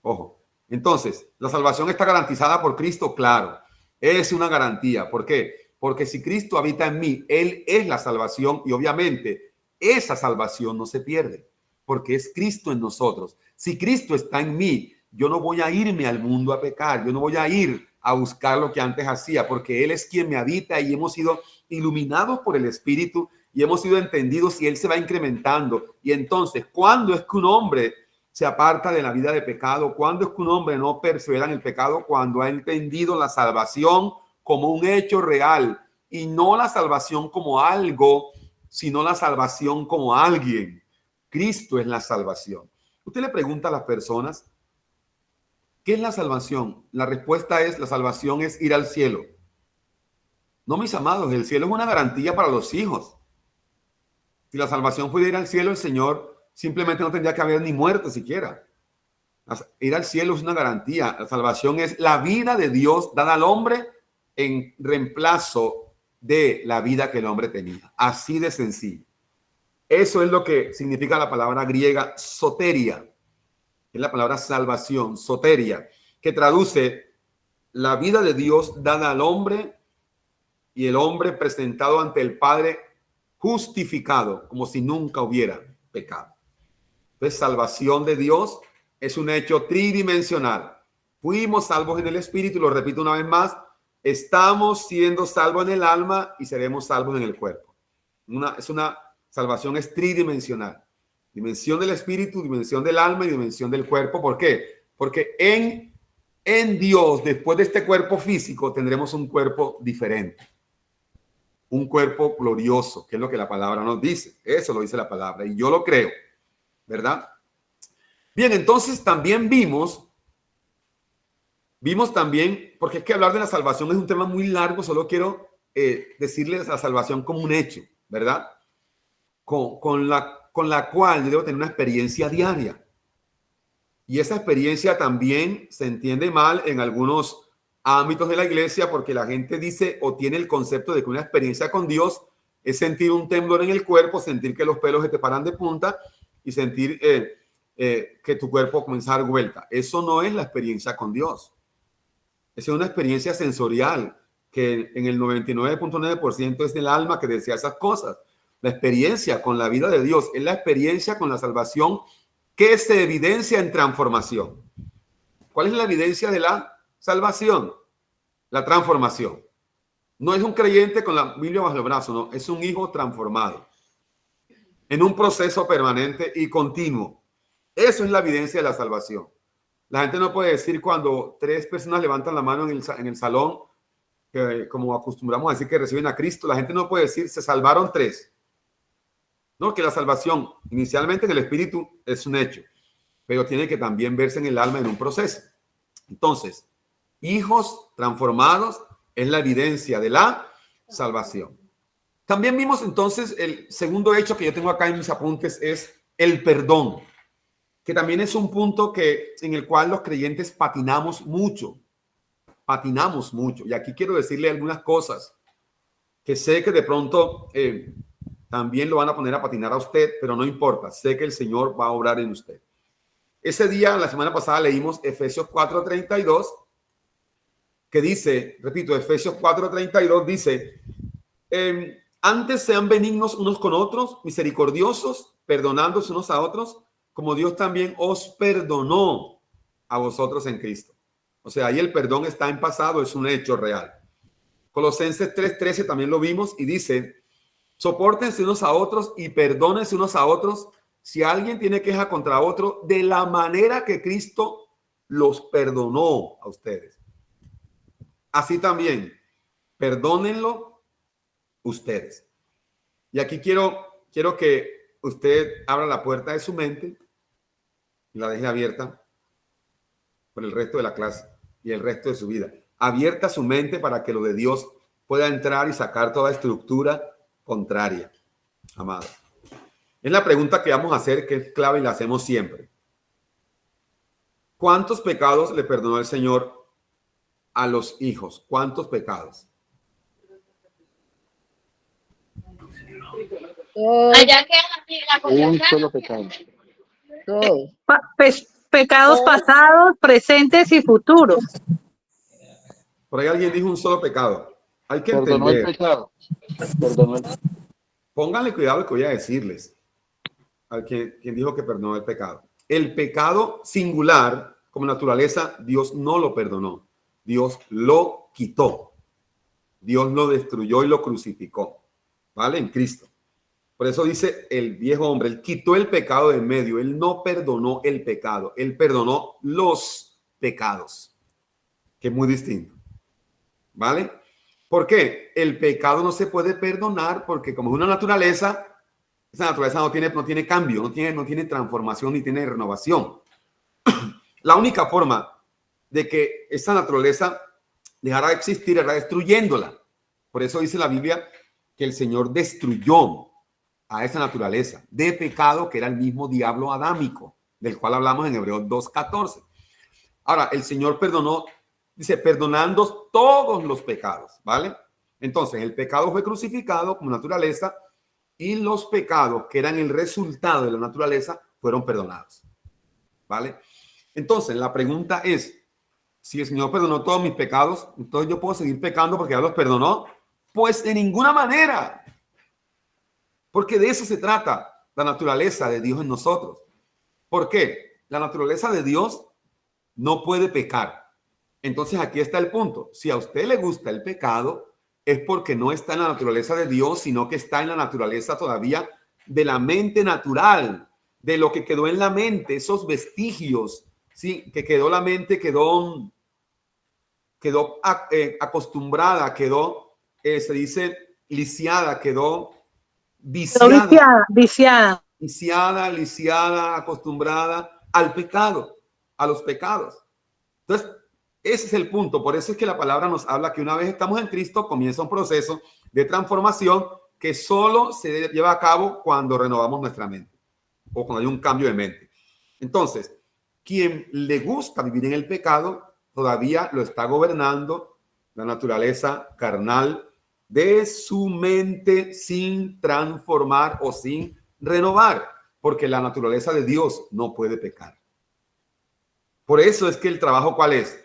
Ojo. Entonces, ¿la salvación está garantizada por Cristo? Claro, es una garantía. ¿Por qué? Porque si Cristo habita en mí, Él es la salvación y obviamente esa salvación no se pierde, porque es Cristo en nosotros. Si Cristo está en mí, yo no voy a irme al mundo a pecar, yo no voy a ir a buscar lo que antes hacía, porque Él es quien me habita y hemos sido iluminados por el Espíritu y hemos sido entendidos y Él se va incrementando. Y entonces, ¿cuándo es que un hombre se aparta de la vida de pecado? ¿Cuándo es que un hombre no persevera en el pecado? Cuando ha entendido la salvación como un hecho real y no la salvación como algo, sino la salvación como alguien. Cristo es la salvación. Usted le pregunta a las personas, ¿qué es la salvación? La respuesta es, la salvación es ir al cielo. No, mis amados, el cielo es una garantía para los hijos. Si la salvación fuera ir al cielo, el Señor simplemente no tendría que haber ni muerto siquiera. Ir al cielo es una garantía. La salvación es la vida de Dios dada al hombre en reemplazo de la vida que el hombre tenía. Así de sencillo. Eso es lo que significa la palabra griega soteria. Es la palabra salvación, soteria, que traduce la vida de Dios dada al hombre y el hombre presentado ante el Padre justificado, como si nunca hubiera pecado. Entonces, salvación de Dios es un hecho tridimensional. Fuimos salvos en el Espíritu, lo repito una vez más, estamos siendo salvos en el alma y seremos salvos en el cuerpo. Salvación es tridimensional. Dimensión del espíritu, dimensión del alma y dimensión del cuerpo. ¿Por qué? Porque en Dios, después de este cuerpo físico, tendremos un cuerpo diferente. Un cuerpo glorioso, que es lo que la palabra nos dice. Eso lo dice la palabra y yo lo creo, ¿verdad? Bien, entonces también vimos también, porque es que hablar de la salvación es un tema muy largo, solo quiero decirles la salvación como un hecho, ¿verdad? Con la cual yo debo tener una experiencia diaria. Y esa experiencia también se entiende mal en algunos ámbitos de la iglesia, porque la gente dice o tiene el concepto de que una experiencia con Dios es sentir un temblor en el cuerpo, sentir que los pelos se te paran de punta y sentir que tu cuerpo comienza a dar vuelta. Eso no es la experiencia con Dios. Esa es una experiencia sensorial que en el 99.9% es del alma que desea esas cosas. La experiencia con la vida de Dios es la experiencia con la salvación que se evidencia en transformación. ¿Cuál es la evidencia de la salvación? La transformación. No es un creyente con la Biblia bajo el brazo, no, es un hijo transformado en un proceso permanente y continuo. Eso es la evidencia de la salvación. La gente no puede decir cuando 3 personas levantan la mano en el salón, que, como acostumbramos a decir que reciben a Cristo, la gente no puede decir se salvaron 3. No, que la salvación inicialmente en el espíritu es un hecho, pero tiene que también verse en el alma en un proceso. Entonces, hijos transformados es la evidencia de la salvación. También vimos entonces el segundo hecho que yo tengo acá en mis apuntes es el perdón, que también es un punto en el cual los creyentes patinamos mucho. Y aquí quiero decirle algunas cosas que sé que de pronto también lo van a poner a patinar a usted, pero no importa, sé que el Señor va a obrar en usted. Ese día, la semana pasada, leímos Efesios 4:32, que dice, repito, Efesios 4:32 dice, antes sean benignos unos con otros, misericordiosos, perdonándose unos a otros, como Dios también os perdonó a vosotros en Cristo. O sea, ahí el perdón está en pasado, es un hecho real. Colosenses 3:13 también lo vimos y dice, sopórtense unos a otros y perdónense unos a otros si alguien tiene queja contra otro de la manera que Cristo los perdonó a ustedes. Así también, perdónenlo ustedes. Y aquí quiero que usted abra la puerta de su mente y la deje abierta por el resto de la clase y el resto de su vida. Abierta su mente para que lo de Dios pueda entrar y sacar toda estructura contraria, amado. Es la pregunta que vamos a hacer, que es clave y la hacemos siempre. ¿Cuántos pecados le perdonó el Señor a los hijos? ¿Cuántos pecados? Un solo pecado. Pecados pasados, presentes y futuros. Por ahí alguien dijo un solo pecado. Hay que Perdonó entender. el pecado. Perdonó el... Pónganle cuidado lo que voy a decirles. Al quien dijo que perdonó el pecado. El pecado singular, como naturaleza, Dios no lo perdonó. Dios lo quitó. Dios lo destruyó y lo crucificó. ¿Vale? En Cristo. Por eso dice el viejo hombre, él quitó el pecado de en medio. Él no perdonó el pecado. Él perdonó los pecados. Que es muy distinto. ¿Vale? ¿Por qué? El pecado no se puede perdonar porque como es una naturaleza, esa naturaleza no tiene cambio, no tiene transformación ni tiene renovación. La única forma de que esa naturaleza dejara de existir era destruyéndola. Por eso dice la Biblia que el Señor destruyó a esa naturaleza de pecado que era el mismo diablo adámico, del cual hablamos en Hebreos 2:14. Ahora, el Señor perdonó, dice, perdonando todos los pecados, ¿vale? Entonces, el pecado fue crucificado como naturaleza y los pecados que eran el resultado de la naturaleza fueron perdonados, ¿vale? Entonces, la pregunta es, si el Señor perdonó todos mis pecados, entonces yo puedo seguir pecando porque ya los perdonó. Pues de ninguna manera, porque de eso se trata la naturaleza de Dios en nosotros. ¿Por qué? La naturaleza de Dios no puede pecar. Entonces aquí está el punto. Si a usted le gusta el pecado, es porque no está en la naturaleza de Dios, sino que está en la naturaleza todavía de la mente natural, de lo que quedó en la mente, esos vestigios, ¿sí? Que quedó la mente, quedó acostumbrada, quedó, se dice, lisiada, quedó viciada. Lisiada, acostumbrada al pecado, a los pecados. Entonces, ese es el punto. Por eso es que la palabra nos habla que una vez estamos en Cristo, comienza un proceso de transformación que solo se lleva a cabo cuando renovamos nuestra mente o cuando hay un cambio de mente. Entonces, quien le gusta vivir en el pecado, todavía lo está gobernando la naturaleza carnal de su mente sin transformar o sin renovar, porque la naturaleza de Dios no puede pecar. Por eso es que el trabajo, ¿cuál es?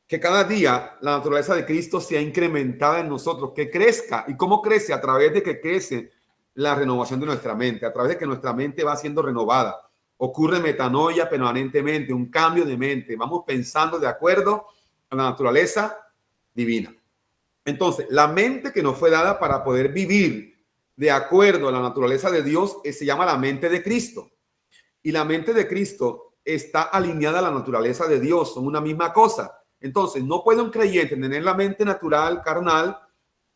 Que cada día la naturaleza de Cristo sea incrementada en nosotros, que crezca. ¿Y cómo crece? A través de que crece la renovación de nuestra mente, a través de que nuestra mente va siendo renovada. Ocurre metanoia permanentemente, un cambio de mente. Vamos pensando de acuerdo a la naturaleza divina. Entonces, la mente que nos fue dada para poder vivir de acuerdo a la naturaleza de Dios se llama la mente de Cristo. Y la mente de Cristo está alineada a la naturaleza de Dios, son una misma cosa. Entonces, no puede un creyente tener la mente natural, carnal,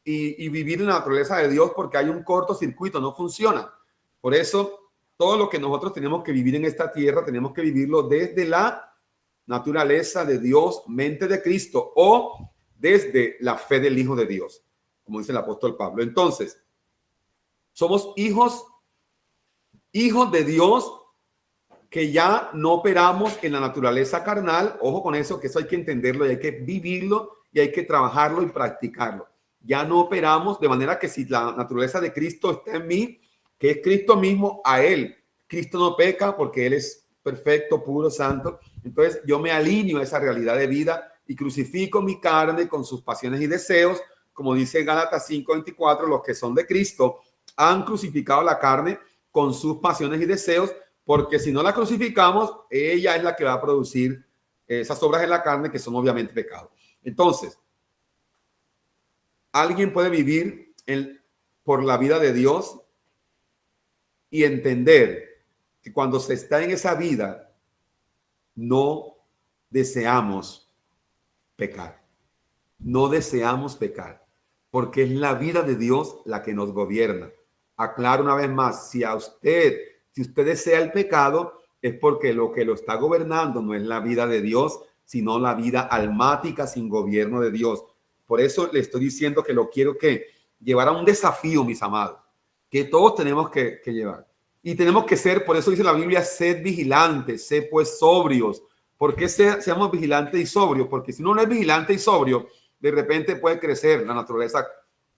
y vivir en la naturaleza de Dios porque hay un cortocircuito, no funciona. Por eso, todo lo que nosotros tenemos que vivir en esta tierra, tenemos que vivirlo desde la naturaleza de Dios, mente de Cristo, o desde la fe del Hijo de Dios, como dice el apóstol Pablo. Entonces, somos hijos de Dios, que ya no operamos en la naturaleza carnal. Ojo con eso, que eso hay que entenderlo y hay que vivirlo y hay que trabajarlo y practicarlo. Ya no operamos de manera que si la naturaleza de Cristo está en mí, que es Cristo mismo, a él. Cristo no peca porque él es perfecto, puro, santo. Entonces yo me alineo a esa realidad de vida y crucifico mi carne con sus pasiones y deseos. Como dice Gálatas 5:24, los que son de Cristo han crucificado la carne con sus pasiones y deseos, porque si no la crucificamos, ella es la que va a producir esas obras en la carne que son obviamente pecados. Entonces, alguien puede vivir por la vida de Dios y entender que cuando se está en esa vida, no deseamos pecar. No deseamos pecar, porque es la vida de Dios la que nos gobierna. Aclaro una vez más, si usted desea el pecado, es porque lo que lo está gobernando no es la vida de Dios, sino la vida almática sin gobierno de Dios. Por eso le estoy diciendo que lo quiero que llevar a un desafío, mis amados, que todos tenemos que llevar. Y tenemos que ser, por eso dice la Biblia, sed vigilantes, sed pues sobrios. ¿Por qué seamos vigilantes y sobrios? Porque si uno no es vigilante y sobrio, de repente puede crecer la naturaleza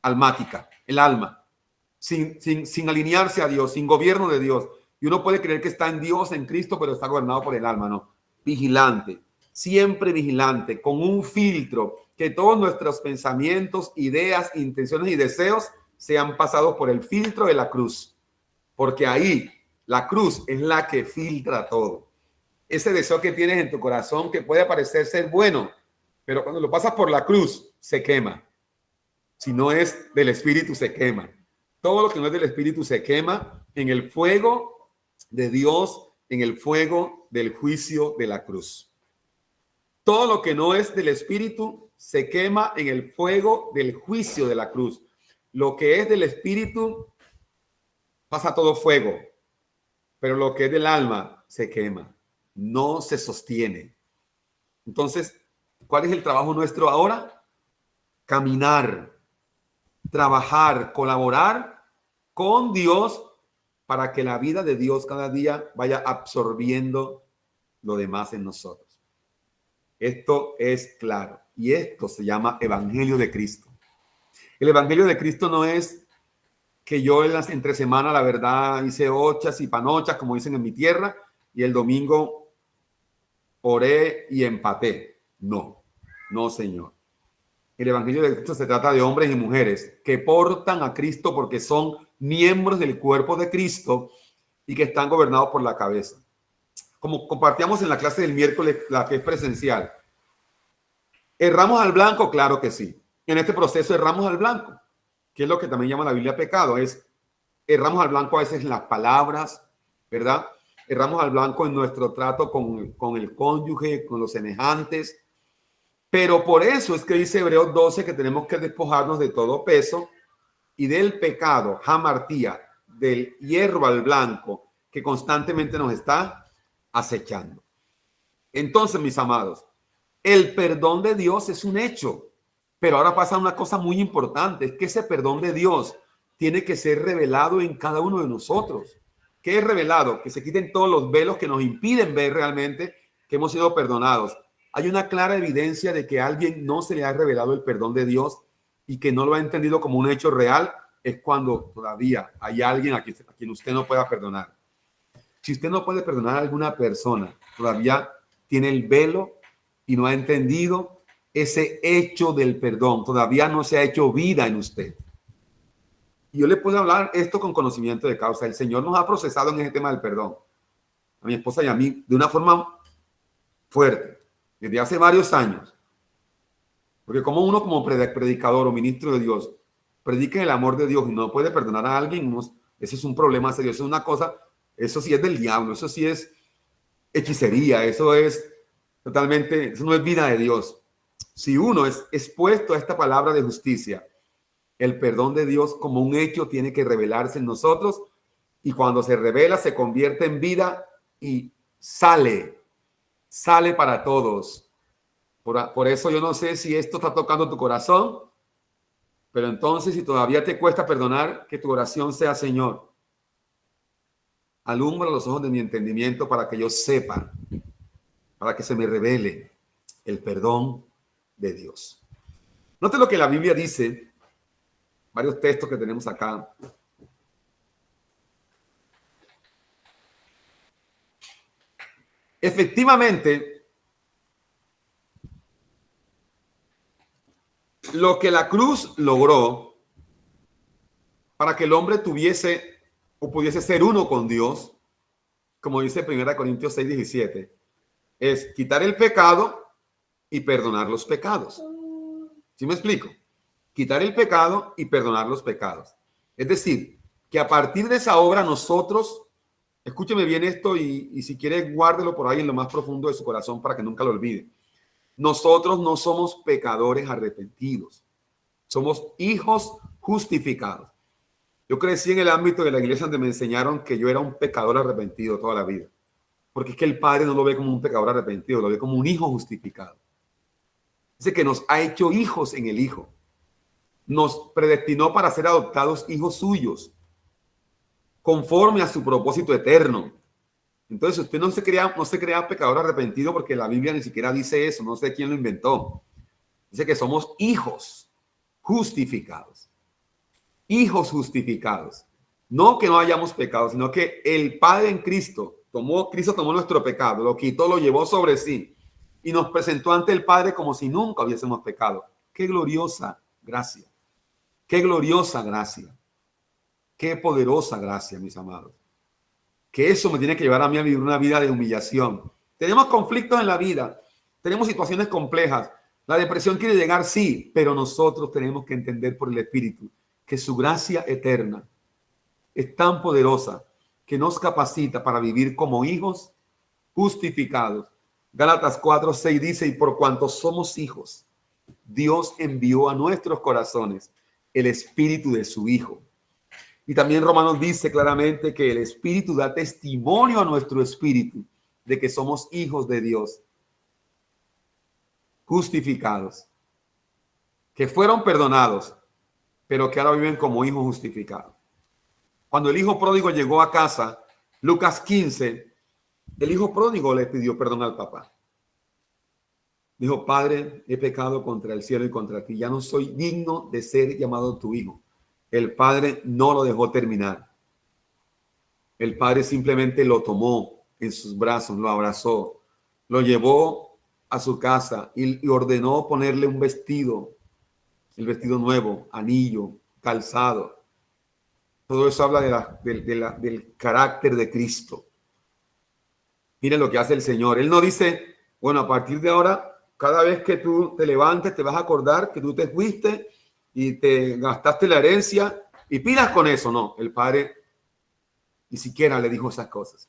almática, el alma, sin alinearse a Dios, sin gobierno de Dios. Y uno puede creer que está en Dios, en Cristo, pero está gobernado por el alma, ¿no? Vigilante, siempre vigilante, con un filtro, que todos nuestros pensamientos, ideas, intenciones y deseos sean pasados por el filtro de la cruz. Porque ahí la cruz es la que filtra todo. Ese deseo que tienes en tu corazón que puede parecer ser bueno, pero cuando lo pasas por la cruz se quema. Si no es del Espíritu, se quema. Todo lo que no es del Espíritu se quema en el fuego de Dios, en el fuego del juicio de la cruz. Todo lo que no es del Espíritu se quema en el fuego del juicio de la cruz. Lo que es del Espíritu pasa todo fuego, pero lo que es del alma se quema, no se sostiene. Entonces, ¿cuál es el trabajo nuestro ahora? Caminar, trabajar, colaborar con Dios para que la vida de Dios cada día vaya absorbiendo lo demás en nosotros. Esto es claro. Y esto se llama Evangelio de Cristo. El Evangelio de Cristo no es que yo entre semana, la verdad, hice ochas y panochas, como dicen en mi tierra, y el domingo oré y empaté. No, no, Señor. El Evangelio de Cristo se trata de hombres y mujeres que portan a Cristo porque son miembros del cuerpo de Cristo y que están gobernados por la cabeza. Como compartíamos en la clase del miércoles, la que es presencial. ¿Erramos al blanco? Claro que sí. En este proceso erramos al blanco, que es lo que también llama la Biblia pecado. Erramos al blanco a veces en las palabras, ¿verdad? Erramos al blanco en nuestro trato con el cónyuge, con los semejantes. Pero por eso es que dice Hebreos 12 que tenemos que despojarnos de todo peso y del pecado, hamartía, del hierro al blanco que constantemente nos está acechando. Entonces, mis amados, el perdón de Dios es un hecho, pero ahora pasa una cosa muy importante, es que ese perdón de Dios tiene que ser revelado en cada uno de nosotros. ¿Qué es revelado? Que se quiten todos los velos que nos impiden ver realmente que hemos sido perdonados. Hay una clara evidencia de que a alguien no se le ha revelado el perdón de Dios y que no lo ha entendido como un hecho real, es cuando todavía hay alguien a quien usted no pueda perdonar. Si usted no puede perdonar a alguna persona, todavía tiene el velo y no ha entendido ese hecho del perdón, todavía no se ha hecho vida en usted. Y yo le puedo hablar esto con conocimiento de causa. El Señor nos ha procesado en ese tema del perdón, a mi esposa y a mí, de una forma fuerte, desde hace varios años. Porque como uno como predicador o ministro de Dios predica el amor de Dios y no puede perdonar a alguien, ese es un problema serio, eso es una cosa, eso sí es del diablo, eso sí es hechicería, eso es totalmente, eso no es vida de Dios. Si uno es expuesto a esta palabra de justicia, el perdón de Dios como un hecho tiene que revelarse en nosotros y cuando se revela se convierte en vida y sale para todos. Por eso yo no sé si esto está tocando tu corazón, pero entonces si todavía te cuesta perdonar, que tu oración sea: Señor, alumbra los ojos de mi entendimiento para que yo sepa, para que se me revele el perdón de Dios. Note lo que la Biblia dice, varios textos que tenemos acá. Efectivamente, lo que la cruz logró para que el hombre tuviese o pudiese ser uno con Dios, como dice 1 Corintios 6:17, es quitar el pecado y perdonar los pecados. ¿Sí me explico? Quitar el pecado y perdonar los pecados. Es decir, que a partir de esa obra nosotros, escúcheme bien esto y si quiere guárdelo por ahí en lo más profundo de su corazón para que nunca lo olvide. Nosotros no somos pecadores arrepentidos, somos hijos justificados. Yo crecí en el ámbito de la iglesia donde me enseñaron que yo era un pecador arrepentido toda la vida, porque es que el Padre no lo ve como un pecador arrepentido, lo ve como un hijo justificado. Dice que nos ha hecho hijos en el Hijo. Nos predestinó para ser adoptados hijos suyos, conforme a su propósito eterno. Entonces usted no se crea pecador arrepentido porque la Biblia ni siquiera dice eso, no sé quién lo inventó. Dice que somos hijos justificados. Hijos justificados. No que no hayamos pecado, sino que el Padre en Cristo tomó nuestro pecado, lo quitó, lo llevó sobre sí y nos presentó ante el Padre como si nunca hubiésemos pecado. ¡Qué gloriosa gracia! ¡Qué gloriosa gracia! ¡Qué poderosa gracia, mis amados! Que eso me tiene que llevar a mí a vivir una vida de humillación. Tenemos conflictos en la vida, tenemos situaciones complejas. La depresión quiere llegar, sí, pero nosotros tenemos que entender por el Espíritu que su gracia eterna es tan poderosa que nos capacita para vivir como hijos justificados. Gálatas 4:6 dice: y por cuanto somos hijos, Dios envió a nuestros corazones el espíritu de su Hijo. Y también Romanos dice claramente que el Espíritu da testimonio a nuestro espíritu de que somos hijos de Dios, justificados, que fueron perdonados, pero que ahora viven como hijos justificados. Cuando el hijo pródigo llegó a casa, Lucas 15, el hijo pródigo le pidió perdón al papá. Dijo: Padre, he pecado contra el cielo y contra ti, ya no soy digno de ser llamado tu hijo. El padre no lo dejó terminar. El padre simplemente lo tomó en sus brazos, lo abrazó, lo llevó a su casa y ordenó ponerle un vestido, el vestido nuevo, anillo, calzado. Todo eso habla del carácter de Cristo. Miren lo que hace el Señor. Él no dice: bueno, a partir de ahora, cada vez que tú te levantes, te vas a acordar que tú te fuiste y te gastaste la herencia y pidas con eso. No, el Padre ni siquiera le dijo esas cosas.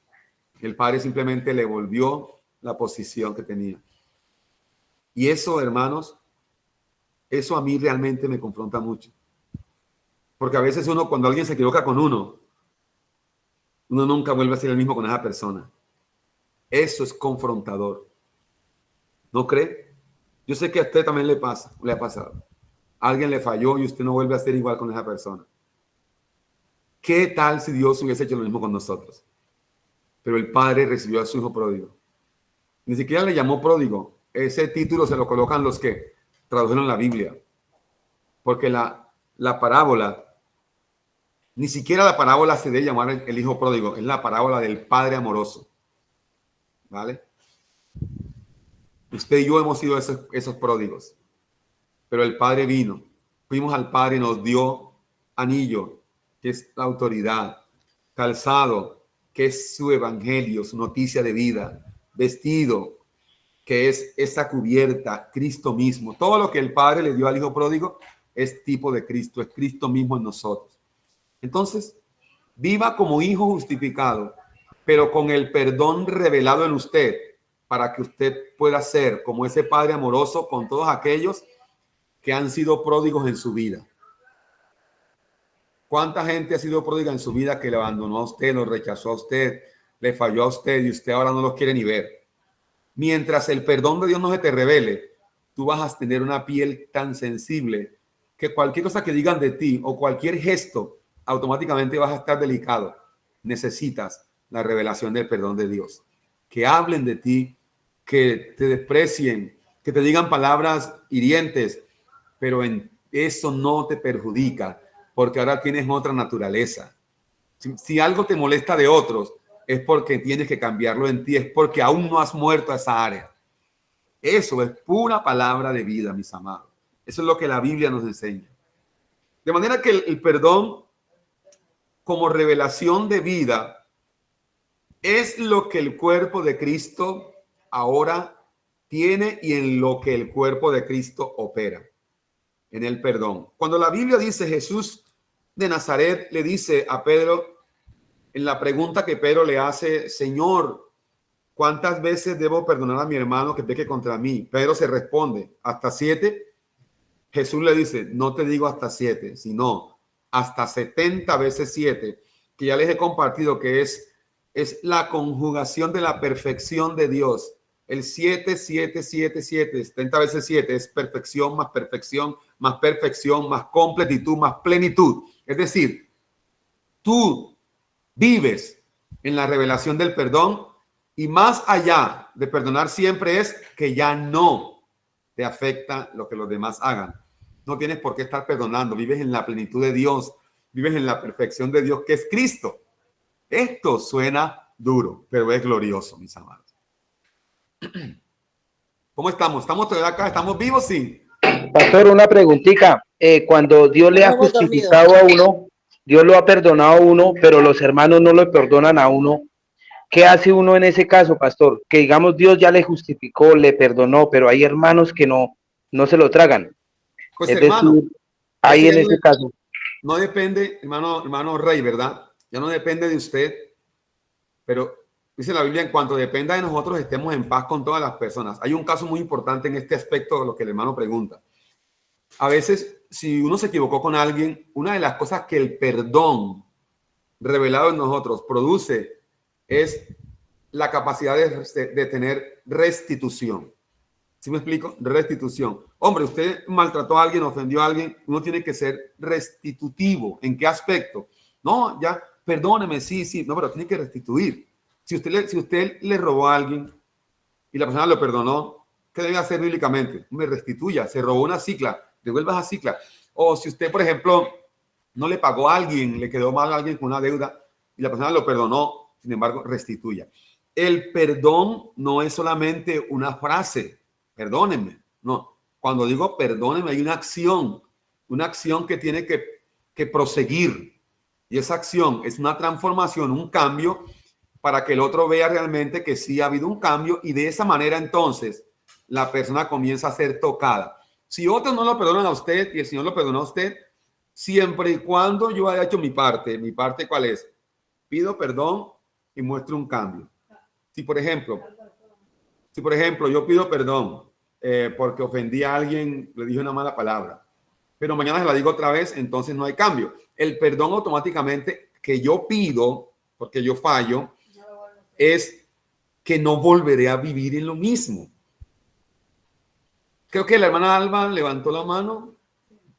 El padre simplemente le volvió la posición que tenía. Y eso, hermanos, eso a mí realmente me confronta mucho. Porque a veces uno, cuando alguien se equivoca con uno nunca vuelve a ser el mismo con esa persona. Eso es confrontador. ¿No cree? Yo sé que a usted también le ha pasado. Alguien le falló y usted no vuelve a ser igual con esa persona. ¿Qué tal si Dios hubiese hecho lo mismo con nosotros? Pero el padre recibió a su hijo pródigo. Ni siquiera le llamó pródigo. Ese título se lo colocan los que tradujeron la Biblia. Porque la parábola, ni siquiera la parábola se debe llamar el hijo pródigo. Es la parábola del padre amoroso. ¿Vale? Usted y yo hemos sido esos pródigos. Pero el padre vino. Fuimos al padre y nos dio anillo, que es la autoridad, calzado, que es su evangelio, su noticia de vida, vestido, que es esa cubierta, Cristo mismo. Todo lo que el Padre le dio al Hijo pródigo es tipo de Cristo, es Cristo mismo en nosotros. Entonces, viva como hijo justificado, pero con el perdón revelado en usted, para que usted pueda ser como ese Padre amoroso con todos aquellos que han sido pródigos en su vida. ¿Cuánta gente ha sido pródiga en su vida que le abandonó a usted, lo rechazó a usted, le falló a usted y usted ahora no los quiere ni ver? Mientras el perdón de Dios no se te revele, tú vas a tener una piel tan sensible que cualquier cosa que digan de ti o cualquier gesto, automáticamente vas a estar delicado. Necesitas la revelación del perdón de Dios. Que hablen de ti, que te desprecien, que te digan palabras hirientes, pero en eso no te perjudica, porque ahora tienes otra naturaleza. Si algo te molesta de otros, es porque tienes que cambiarlo en ti, es porque aún no has muerto a esa área. Eso es pura palabra de vida, mis amados. Eso es lo que la Biblia nos enseña. De manera que el perdón, como revelación de vida, es lo que el cuerpo de Cristo ahora tiene y en lo que el cuerpo de Cristo opera, en el perdón. Cuando la Biblia dice Jesús de Nazaret le dice a Pedro, en la pregunta que Pedro le hace, Señor, ¿cuántas veces debo perdonar a mi hermano que peque contra mí? Pedro se responde, ¿hasta 7? Jesús le dice, no te digo hasta 7, sino hasta 70 veces 7, que ya les he compartido que es la conjugación de la perfección de Dios. El 7, 7, 7, 7, 70 veces 7 es perfección, más perfección, más perfección, más completitud, más plenitud. Es decir, tú vives en la revelación del perdón y más allá de perdonar siempre es que ya no te afecta lo que los demás hagan. No tienes por qué estar perdonando. Vives en la plenitud de Dios, vives en la perfección de Dios que es Cristo. Esto suena duro, pero es glorioso, mis amados. ¿Cómo estamos? ¿Estamos todavía acá? ¿Estamos vivos? Sí. Pastor, una preguntita. Cuando Dios le ha justificado a uno, Dios lo ha perdonado a uno, pero los hermanos no lo perdonan a uno, ¿qué hace uno en ese caso, pastor? Que digamos Dios ya le justificó, le perdonó, pero hay hermanos que no se lo tragan. Pues es hermano, decir, ahí en ese caso. No depende, hermano Rey, ¿verdad? Ya no depende de usted, pero dice la Biblia, en cuanto dependa de nosotros, estemos en paz con todas las personas. Hay un caso muy importante en este aspecto de lo que el hermano pregunta. A veces, si uno se equivocó con alguien, una de las cosas que el perdón revelado en nosotros produce es la capacidad de tener restitución. ¿Sí me explico? Restitución. Hombre, usted maltrató a alguien, ofendió a alguien, uno tiene que ser restitutivo. ¿En qué aspecto? No, ya, perdóneme, sí, no, pero tiene que restituir. Si usted le robó a alguien y la persona lo perdonó, ¿qué debe hacer bíblicamente? Me restituya. Se robó una cicla, devuelva esa cicla. O si usted, por ejemplo, no le pagó a alguien, le quedó mal a alguien con una deuda y la persona lo perdonó, sin embargo, restituya. El perdón no es solamente una frase, perdónenme. No, cuando digo perdónenme hay una acción que tiene que proseguir. Y esa acción es una transformación, un cambio, para que el otro vea realmente que sí ha habido un cambio y de esa manera entonces la persona comienza a ser tocada. Si otros no lo perdonan a usted y el Señor lo perdonó a usted, siempre y cuando yo haya hecho mi parte ¿cuál es? pido perdón y muestro un cambio. Si por ejemplo yo pido perdón porque ofendí a alguien, le dije una mala palabra, pero mañana se la digo otra vez, entonces no hay cambio. El perdón automáticamente que yo pido, porque yo fallo, es que no volveré a vivir en lo mismo. Creo que la hermana Alba levantó la mano.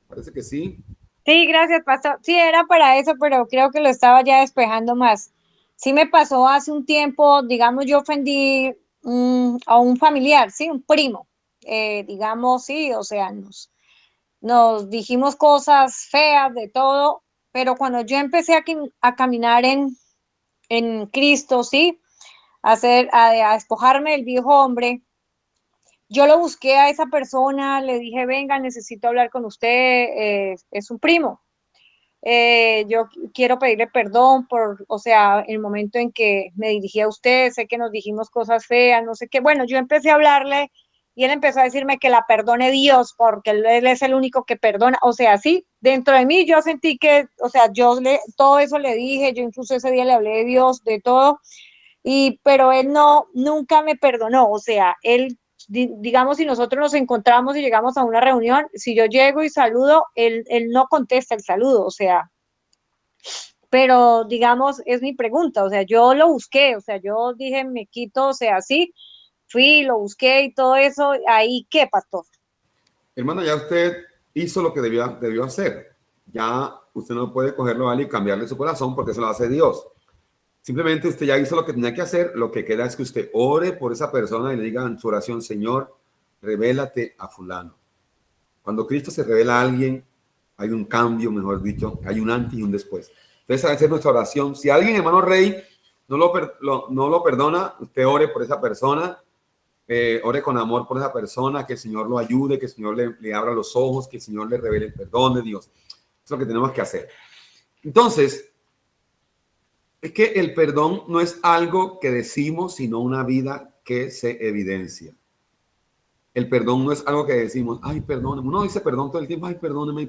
Parece que sí. Sí, gracias, pastor. Sí, era para eso, pero creo que lo estaba ya despejando más. Sí me pasó hace un tiempo, digamos, yo ofendí a un familiar, sí, un primo, digamos, sí, o sea, nos dijimos cosas feas de todo, pero cuando yo empecé a caminar en Cristo, sí, a despojarme del viejo hombre, yo lo busqué a esa persona, le dije, venga, necesito hablar con usted, es un primo. Yo quiero pedirle perdón por, o sea, el momento en que me dirigí a usted, sé que nos dijimos cosas feas, no sé qué. Bueno, yo empecé a hablarle y él empezó a decirme que la perdone Dios, porque él es el único que perdona. O sea, sí, dentro de mí yo sentí que, o sea, todo eso le dije, yo incluso ese día le hablé de Dios, de todo, pero él nunca me perdonó. O sea, él, digamos, si nosotros nos encontramos y llegamos a una reunión, si yo llego y saludo, él no contesta el saludo, o sea, pero digamos, es mi pregunta, o sea, yo lo busqué, o sea, yo dije, me quito, o sea, sí, fui, lo busqué y todo eso, ahí, ¿qué, pastor? Hermana, ya usted hizo lo que debió hacer. Ya usted no puede cogerlo a él y cambiarle su corazón porque eso lo hace Dios. Simplemente usted ya hizo lo que tenía que hacer. Lo que queda es que usted ore por esa persona y le diga en su oración, Señor, revélate a fulano. Cuando Cristo se revela a alguien, hay un cambio, mejor dicho, hay un antes y un después. Entonces, esa es nuestra oración. Si alguien, hermano Rey, no lo perdona, usted ore por esa persona, ore con amor por esa persona, que el Señor lo ayude, que el Señor le abra los ojos, que el Señor le revele el perdón de Dios. Eso es lo que tenemos que hacer. Entonces, es que el perdón no es algo que decimos, sino una vida que se evidencia. El perdón no es algo que decimos, ay, perdóname. Uno dice perdón todo el tiempo, ay, perdóname.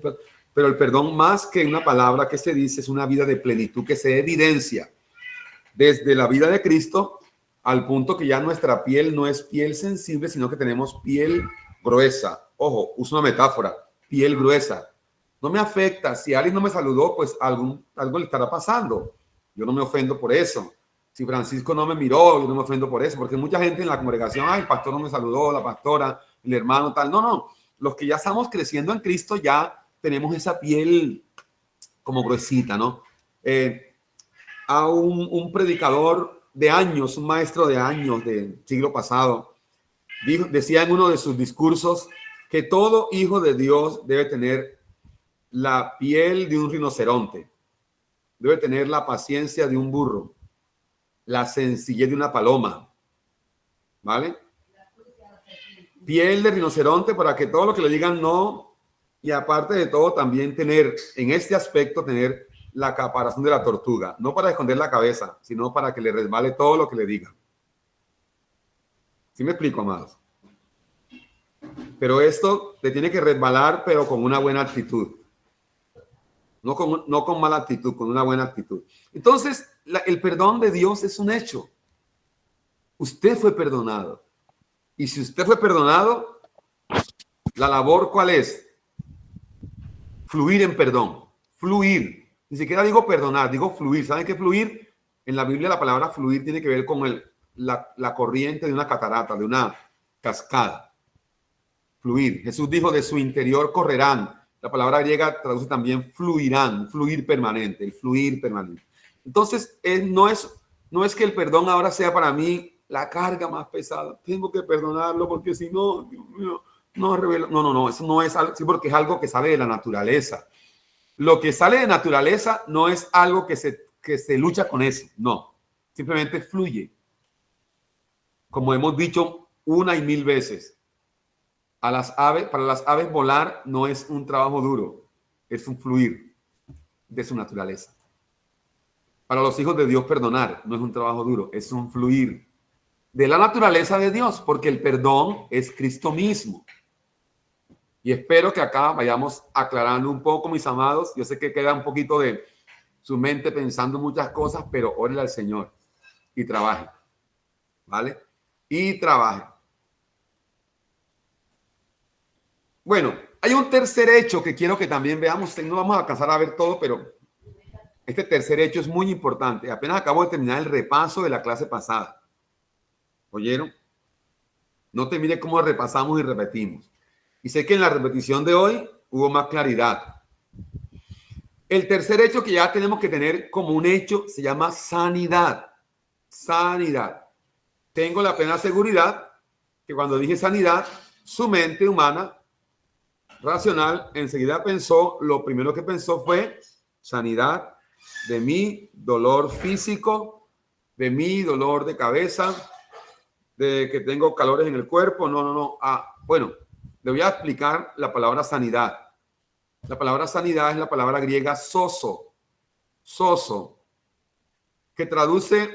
Pero el perdón, más que una palabra que se dice, es una vida de plenitud que se evidencia desde la vida de Cristo al punto que ya nuestra piel no es piel sensible, sino que tenemos piel gruesa. Ojo, uso una metáfora, piel gruesa. No me afecta. Si alguien no me saludó, pues algo le estará pasando. Yo no me ofendo por eso. Si Francisco no me miró, yo no me ofendo por eso, porque mucha gente en la congregación, ay, el pastor no me saludó, la pastora, el hermano, tal. No. Los que ya estamos creciendo en Cristo ya tenemos esa piel como gruesita, ¿no? A un predicador de años, un maestro de años del siglo pasado, decía en uno de sus discursos que todo hijo de Dios debe tener la piel de un rinoceronte, debe tener la paciencia de un burro, la sencillez de una paloma, ¿vale? Piel de rinoceronte para que todo lo que le digan no, y aparte de todo también tener, en este aspecto, tener la caparazón de la tortuga, no para esconder la cabeza, sino para que le resbale todo lo que le digan. ¿Sí me explico, amados? Pero esto te tiene que resbalar, pero con una buena actitud. No con mala actitud, con una buena actitud. Entonces, el perdón de Dios es un hecho. Usted fue perdonado. Y si usted fue perdonado, la labor, ¿cuál es? Fluir en perdón. Fluir. Ni siquiera digo perdonar, digo fluir. ¿Saben qué fluir? En la Biblia la palabra fluir tiene que ver con la corriente de una catarata, de una cascada. Fluir. Jesús dijo, de su interior correrán. La palabra griega traduce también fluirán, fluir permanente, el fluir permanente. Entonces, no es que el perdón ahora sea para mí la carga más pesada. Tengo que perdonarlo porque si no, no revelo. No, eso no es algo, sí, porque es algo que sale de la naturaleza. Lo que sale de naturaleza no es algo que se lucha con eso, no. Simplemente fluye. Como hemos dicho una y mil veces. Para las aves volar no es un trabajo duro, es un fluir de su naturaleza. Para los hijos de Dios perdonar no es un trabajo duro, es un fluir de la naturaleza de Dios, porque el perdón es Cristo mismo. Y espero que acá vayamos aclarando un poco, mis amados. Yo sé que queda un poquito de su mente pensando muchas cosas, pero órele al Señor y trabaje, ¿vale? Y trabaje. Bueno, hay un tercer hecho que quiero que también veamos. No vamos a alcanzar a ver todo, pero este tercer hecho es muy importante. Apenas acabo de terminar el repaso de la clase pasada. ¿Oyeron? No te mire cómo repasamos y repetimos. Y sé que en la repetición de hoy hubo más claridad. El tercer hecho que ya tenemos que tener como un hecho se llama sanidad. Sanidad. Tengo la plena seguridad que cuando dije sanidad, su mente humana racional enseguida pensó, lo primero que pensó fue sanidad de mi dolor físico, de mi dolor de cabeza, de que tengo calores en el cuerpo. No. Bueno, le voy a explicar la palabra sanidad. La palabra sanidad es la palabra griega sozo, que traduce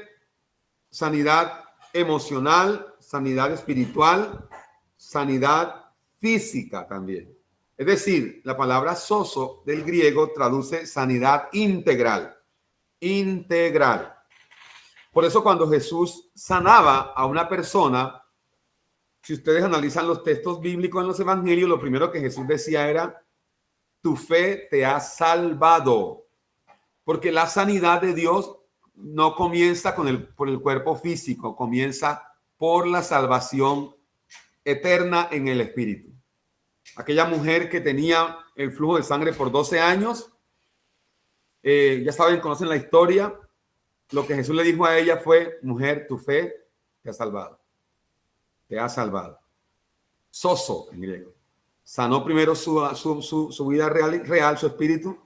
sanidad emocional, sanidad espiritual, sanidad física también. Es decir, la palabra sozo del griego traduce sanidad integral. Integral. Por eso cuando Jesús sanaba a una persona, si ustedes analizan los textos bíblicos en los evangelios, lo primero que Jesús decía era, tu fe te ha salvado. Porque la sanidad de Dios no comienza por el cuerpo físico, comienza por la salvación eterna en el espíritu. Aquella mujer que tenía el flujo de sangre por 12 años, ya saben, conocen la historia. Lo que Jesús le dijo a ella fue, mujer, tu fe te ha salvado. Te ha salvado. Sozo en griego. Sanó primero su vida real, su espíritu,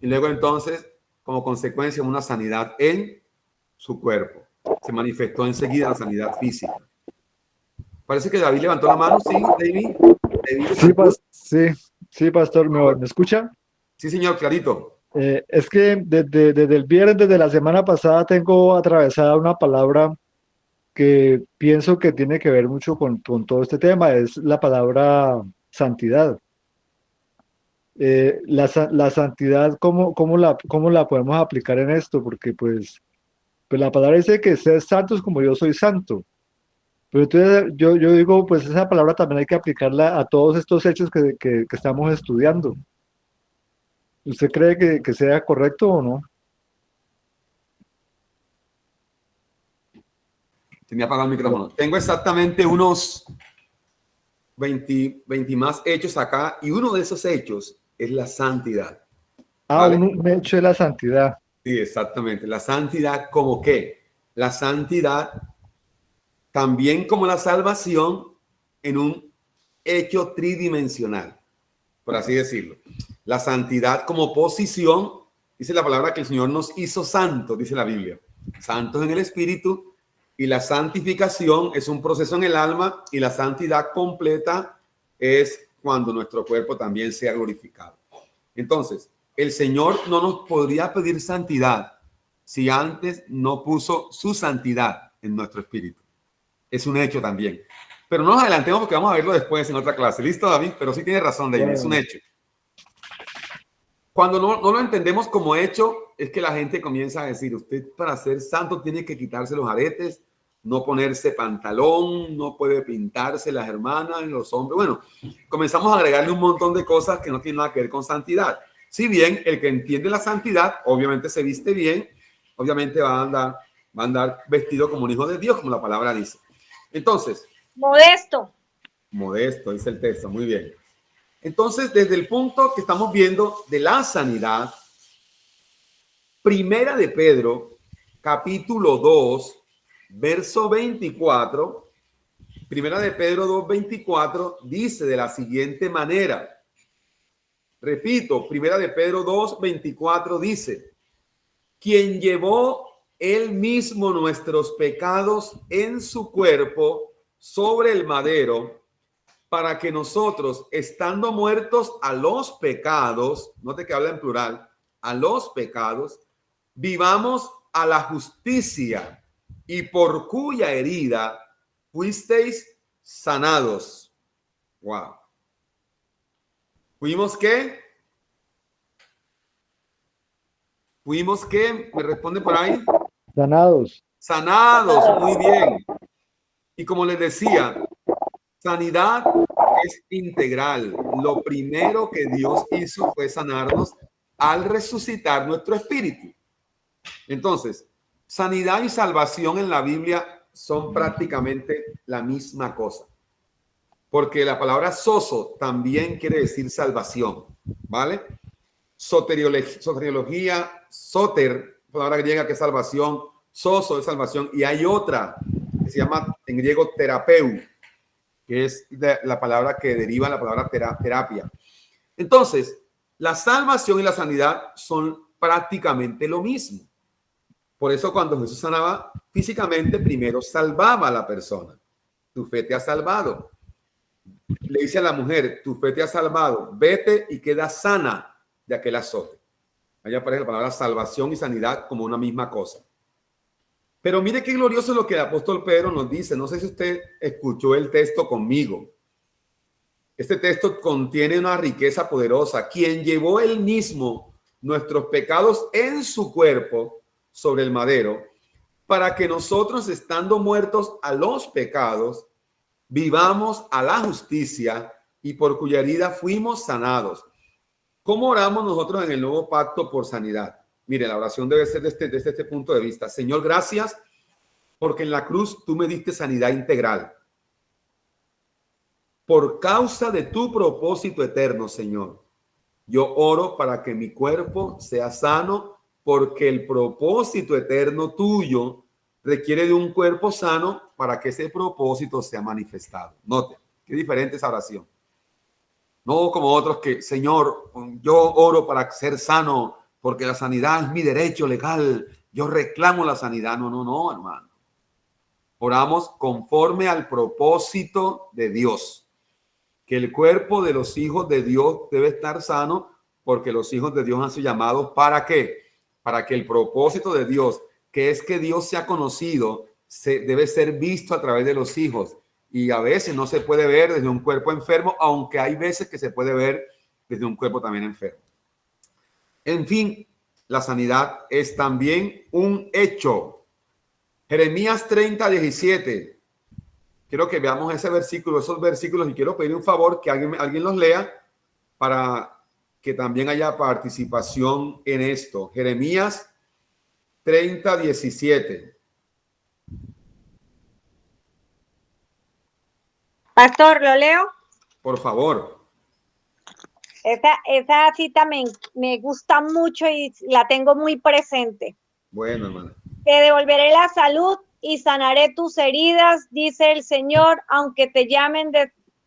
y luego entonces, como consecuencia, una sanidad en su cuerpo. Se manifestó enseguida la sanidad física. Parece que David levantó la mano. Sí, David. Sí, pastor, ¿me escucha? Sí, señor, clarito. Es que desde el viernes, desde la semana pasada, tengo atravesada una palabra que pienso que tiene que ver mucho con todo este tema, es la palabra santidad. La santidad, ¿cómo la podemos aplicar en esto? Porque pues la palabra dice que sed santos como yo soy santo. Pero entonces yo digo, pues esa palabra también hay que aplicarla a todos estos hechos que estamos estudiando. ¿Usted cree que sea correcto o no? Tenía apagado el micrófono. Tengo exactamente unos 20 más hechos acá, y uno de esos hechos es la santidad. ¿Vale? Un hecho de la santidad. Sí, exactamente. La santidad, ¿como qué? La santidad, también como la salvación, en un hecho tridimensional, por así decirlo. La santidad como posición, dice la palabra que el Señor nos hizo santos, dice la Biblia. Santos en el espíritu, y la santificación es un proceso en el alma, y la santidad completa es cuando nuestro cuerpo también sea glorificado. Entonces, el Señor no nos podría pedir santidad si antes no puso su santidad en nuestro espíritu. Es un hecho también. Pero no nos adelantemos porque vamos a verlo después en otra clase. ¿Listo, David? Pero sí tiene razón, David. Es un hecho. Cuando no lo entendemos como hecho, es que la gente comienza a decir, usted para ser santo tiene que quitarse los aretes, no ponerse pantalón, no puede pintarse las hermanas y los hombres. Bueno, comenzamos a agregarle un montón de cosas que no tienen nada que ver con santidad. Si bien el que entiende la santidad, obviamente se viste bien, obviamente va a andar vestido como un hijo de Dios, como la palabra dice. Entonces. Modesto. Modesto, dice el texto, muy bien. Entonces, desde el punto que estamos viendo de la sanidad, Primera de Pedro, capítulo 2, verso 24, Primera de Pedro 2, 24, dice de la siguiente manera. Repito, Primera de Pedro 2, 24 dice, quien llevó él mismo nuestros pecados en su cuerpo sobre el madero, para que nosotros, estando muertos a los pecados, note que habla en plural, a los pecados, vivamos a la justicia, y por cuya herida fuisteis sanados. Wow. ¿Fuimos qué? Fuimos, ¿qué? ¿Me responde por ahí? Sanados. Sanados, muy bien. Y como les decía, sanidad es integral. Lo primero que Dios hizo fue sanarnos al resucitar nuestro espíritu. Entonces, sanidad y salvación en la Biblia son prácticamente la misma cosa. Porque la palabra sozo también quiere decir salvación, ¿vale? Soteriología, soter, palabra griega que es salvación, sozo es salvación, y hay otra que se llama en griego terapeu, que es la palabra que deriva la palabra terapia. Entonces, la salvación y la sanidad son prácticamente lo mismo. Por eso cuando Jesús sanaba físicamente, primero salvaba a la persona. Tu fe te ha salvado. Le dice a la mujer, tu fe te ha salvado, vete y queda sana de aquel azote. Ahí aparece la palabra salvación y sanidad como una misma cosa. Pero mire qué glorioso lo que el apóstol Pedro nos dice. No sé si usted escuchó el texto conmigo. Este texto contiene una riqueza poderosa. Quien llevó él mismo nuestros pecados en su cuerpo sobre el madero, para que nosotros, estando muertos a los pecados, vivamos a la justicia, y por cuya herida fuimos sanados. ¿Cómo oramos nosotros en el nuevo pacto por sanidad? Mire, la oración debe ser desde este punto de vista. Señor, gracias porque en la cruz tú me diste sanidad integral. Por causa de tu propósito eterno, Señor, yo oro para que mi cuerpo sea sano, porque el propósito eterno tuyo requiere de un cuerpo sano para que ese propósito sea manifestado. Note, qué diferente esa oración. No como otros que, Señor, yo oro para ser sano porque la sanidad es mi derecho legal. Yo reclamo la sanidad. No, hermano. Oramos conforme al propósito de Dios. Que el cuerpo de los hijos de Dios debe estar sano, porque los hijos de Dios han sido llamados ¿para qué? Para que el propósito de Dios, que es que Dios sea conocido, debe ser visto a través de los hijos. Y a veces no se puede ver desde un cuerpo enfermo, aunque hay veces que se puede ver desde un cuerpo también enfermo. En fin, la sanidad es también un hecho. Jeremías 30:17. Quiero que veamos ese versículo, esos versículos, y quiero pedir un favor que alguien los lea para que también haya participación en esto. Jeremías 30:17. Pastor, ¿lo leo? Por favor. Esa cita me gusta mucho y la tengo muy presente. Bueno, hermana. Te devolveré la salud y sanaré tus heridas, dice el Señor, aunque te llamen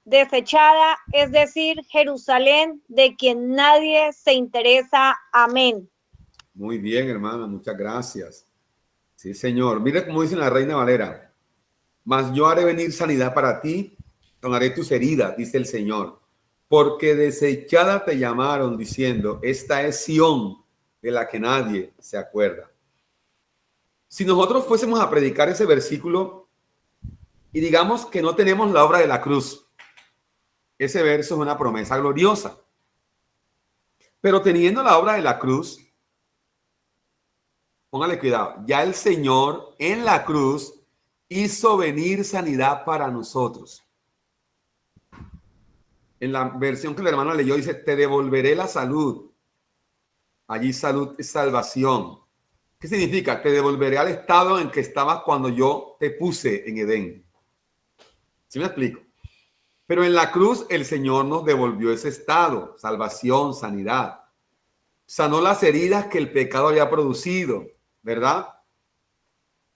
desechada, es decir, Jerusalén, de quien nadie se interesa. Amén. Muy bien, hermana, muchas gracias. Sí, Señor. Mira cómo dice la Reina Valera. Mas yo haré venir sanidad para ti, sanaré tus heridas, dice el Señor. Porque desechada te llamaron, diciendo, esta es Sión, de la que nadie se acuerda. Si nosotros fuésemos a predicar ese versículo y digamos que no tenemos la obra de la cruz, ese verso es una promesa gloriosa. Pero teniendo la obra de la cruz, póngale cuidado, ya el Señor en la cruz hizo venir sanidad para nosotros. En la versión que el hermano leyó dice, te devolveré la salud. Allí salud es salvación. ¿Qué significa? Te devolveré al estado en que estabas cuando yo te puse en Edén. ¿Sí me explico? Pero en la cruz el Señor nos devolvió ese estado, salvación, sanidad. Sanó las heridas que el pecado había producido, ¿verdad?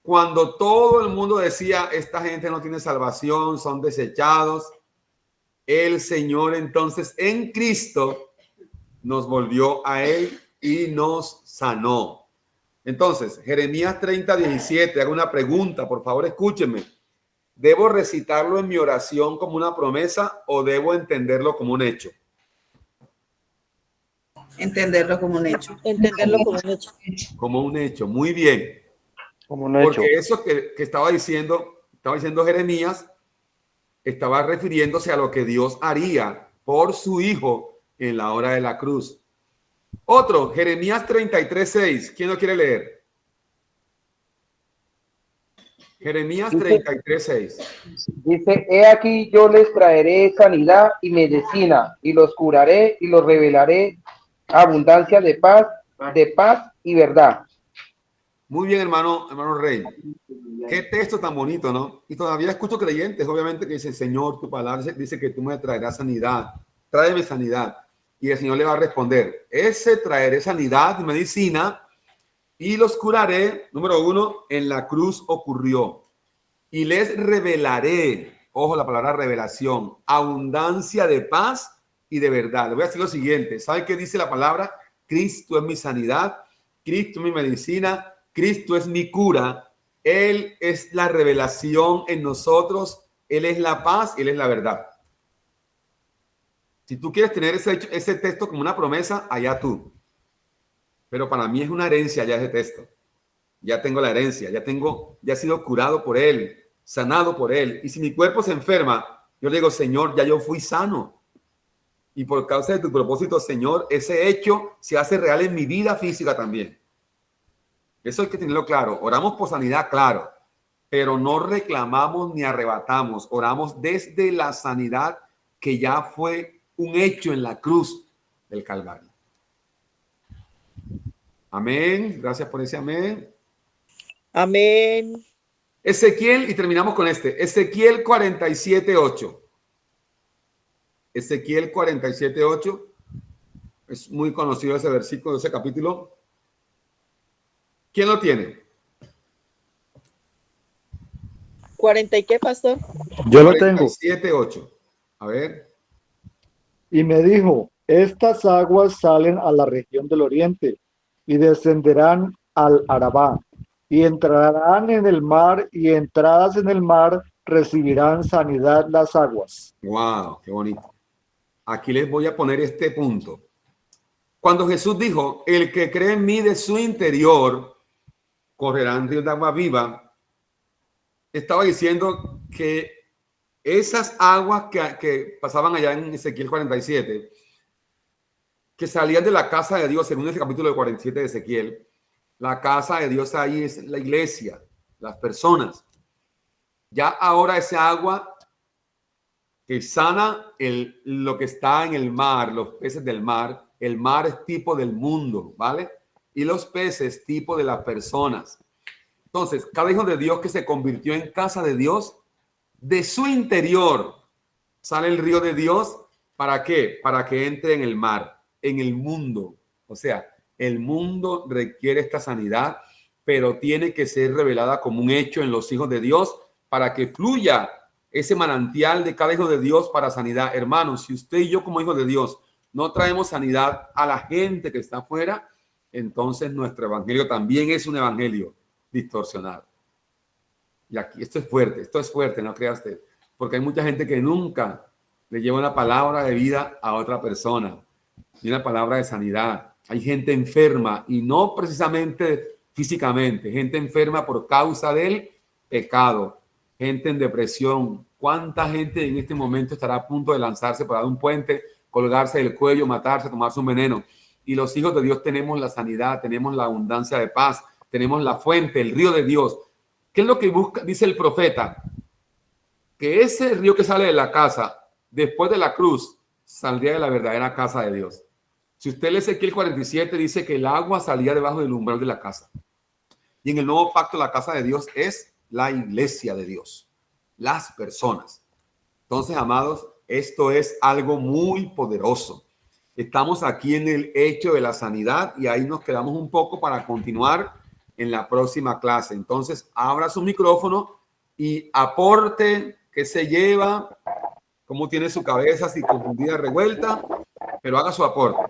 Cuando todo el mundo decía, esta gente no tiene salvación, son desechados, el Señor entonces en Cristo nos volvió a Él y nos sanó. Entonces, Jeremías 30:17, hago una pregunta, por favor escúchenme. ¿Debo recitarlo en mi oración como una promesa o debo entenderlo como un hecho? Entenderlo como un hecho. Entenderlo como un hecho. Como un hecho, muy bien. Como un hecho. Porque eso que estaba diciendo Jeremías, estaba refiriéndose a lo que Dios haría por su Hijo en la hora de la cruz. Otro, Jeremías 33:6. ¿Quién lo quiere leer? Jeremías 33:6. Dice, he aquí yo les traeré sanidad y medicina, y los curaré y los revelaré abundancia de paz y verdad. Muy bien, hermano Rey. Qué texto tan bonito, ¿no? Y todavía escucho creyentes, obviamente, que dicen, Señor, tu palabra dice que tú me traerás sanidad. Tráeme sanidad. Y el Señor le va a responder, ese traeré sanidad y medicina y los curaré. Número 1, en la cruz ocurrió. Y les revelaré, ojo la palabra revelación, abundancia de paz y de verdad. Le voy a decir lo siguiente. ¿Sabe qué dice la palabra? Cristo es mi sanidad, Cristo es mi medicina, Cristo es mi cura. Él es la revelación en nosotros. Él es la paz, Él es la verdad. Si tú quieres tener ese texto como una promesa, allá tú. Pero para mí es una herencia ya ese texto. Ya tengo la herencia, ya he sido curado por Él, sanado por Él. Y si mi cuerpo se enferma, yo le digo, Señor, ya yo fui sano. Y por causa de tu propósito, Señor, ese hecho se hace real en mi vida física también. Eso hay que tenerlo claro. Oramos por sanidad, claro, pero no reclamamos ni arrebatamos. Oramos desde la sanidad que ya fue un hecho en la cruz del Calvario. Amén. Gracias por ese amén. Amén. Ezequiel, y terminamos con este. Ezequiel 47:8. Ezequiel 47:8. Es muy conocido ese versículo, ese capítulo. ¿Quién lo tiene? ¿40 y qué, pastor? Yo lo tengo. 47:8. A ver. Y me dijo, estas aguas salen a la región del oriente y descenderán al Arabá y entrarán en el mar y entradas en el mar recibirán sanidad las aguas. Wow, qué bonito. Aquí les voy a poner este punto. Cuando Jesús dijo, el que cree en mí de su interior correrán ríos de agua viva, estaba diciendo que esas aguas que pasaban allá en Ezequiel 47, que salían de la casa de Dios, según ese capítulo de 47 de Ezequiel, la casa de Dios ahí es la iglesia, las personas. Ya ahora esa agua que sana lo que está en el mar, los peces del mar, el mar es tipo del mundo, ¿vale? Y los peces tipo de las personas. Entonces, cada hijo de Dios que se convirtió en casa de Dios, de su interior sale el río de Dios. ¿Para qué? Para que entre en el mar, en el mundo. O sea, el mundo requiere esta sanidad, pero tiene que ser revelada como un hecho en los hijos de Dios para que fluya ese manantial de cada hijo de Dios para sanidad. Hermanos, si usted y yo como hijos de Dios no traemos sanidad a la gente que está afuera, entonces nuestro evangelio también es un evangelio distorsionado. Y aquí esto es fuerte, no crea usted, porque hay mucha gente que nunca le lleva una palabra de vida a otra persona y una palabra de sanidad. Hay gente enferma y no precisamente físicamente, gente enferma por causa del pecado, gente en depresión. ¿Cuánta gente en este momento estará a punto de lanzarse por un puente, colgarse del cuello, matarse, tomarse un veneno? Y los hijos de Dios tenemos la sanidad, tenemos la abundancia de paz, tenemos la fuente, el río de Dios. ¿Qué es lo que busca? Dice el profeta, que ese río que sale de la casa, después de la cruz, saldría de la verdadera casa de Dios. Si usted lee Ezequiel 47, dice que el agua salía debajo del umbral de la casa. Y en el nuevo pacto, la casa de Dios es la iglesia de Dios, las personas. Entonces, amados, esto es algo muy poderoso. Estamos aquí en el hecho de la sanidad y ahí nos quedamos un poco para continuar en la próxima clase. Entonces, abra su micrófono y aporte qué se lleva, cómo tiene su cabeza, si confundida, revuelta, pero haga su aporte.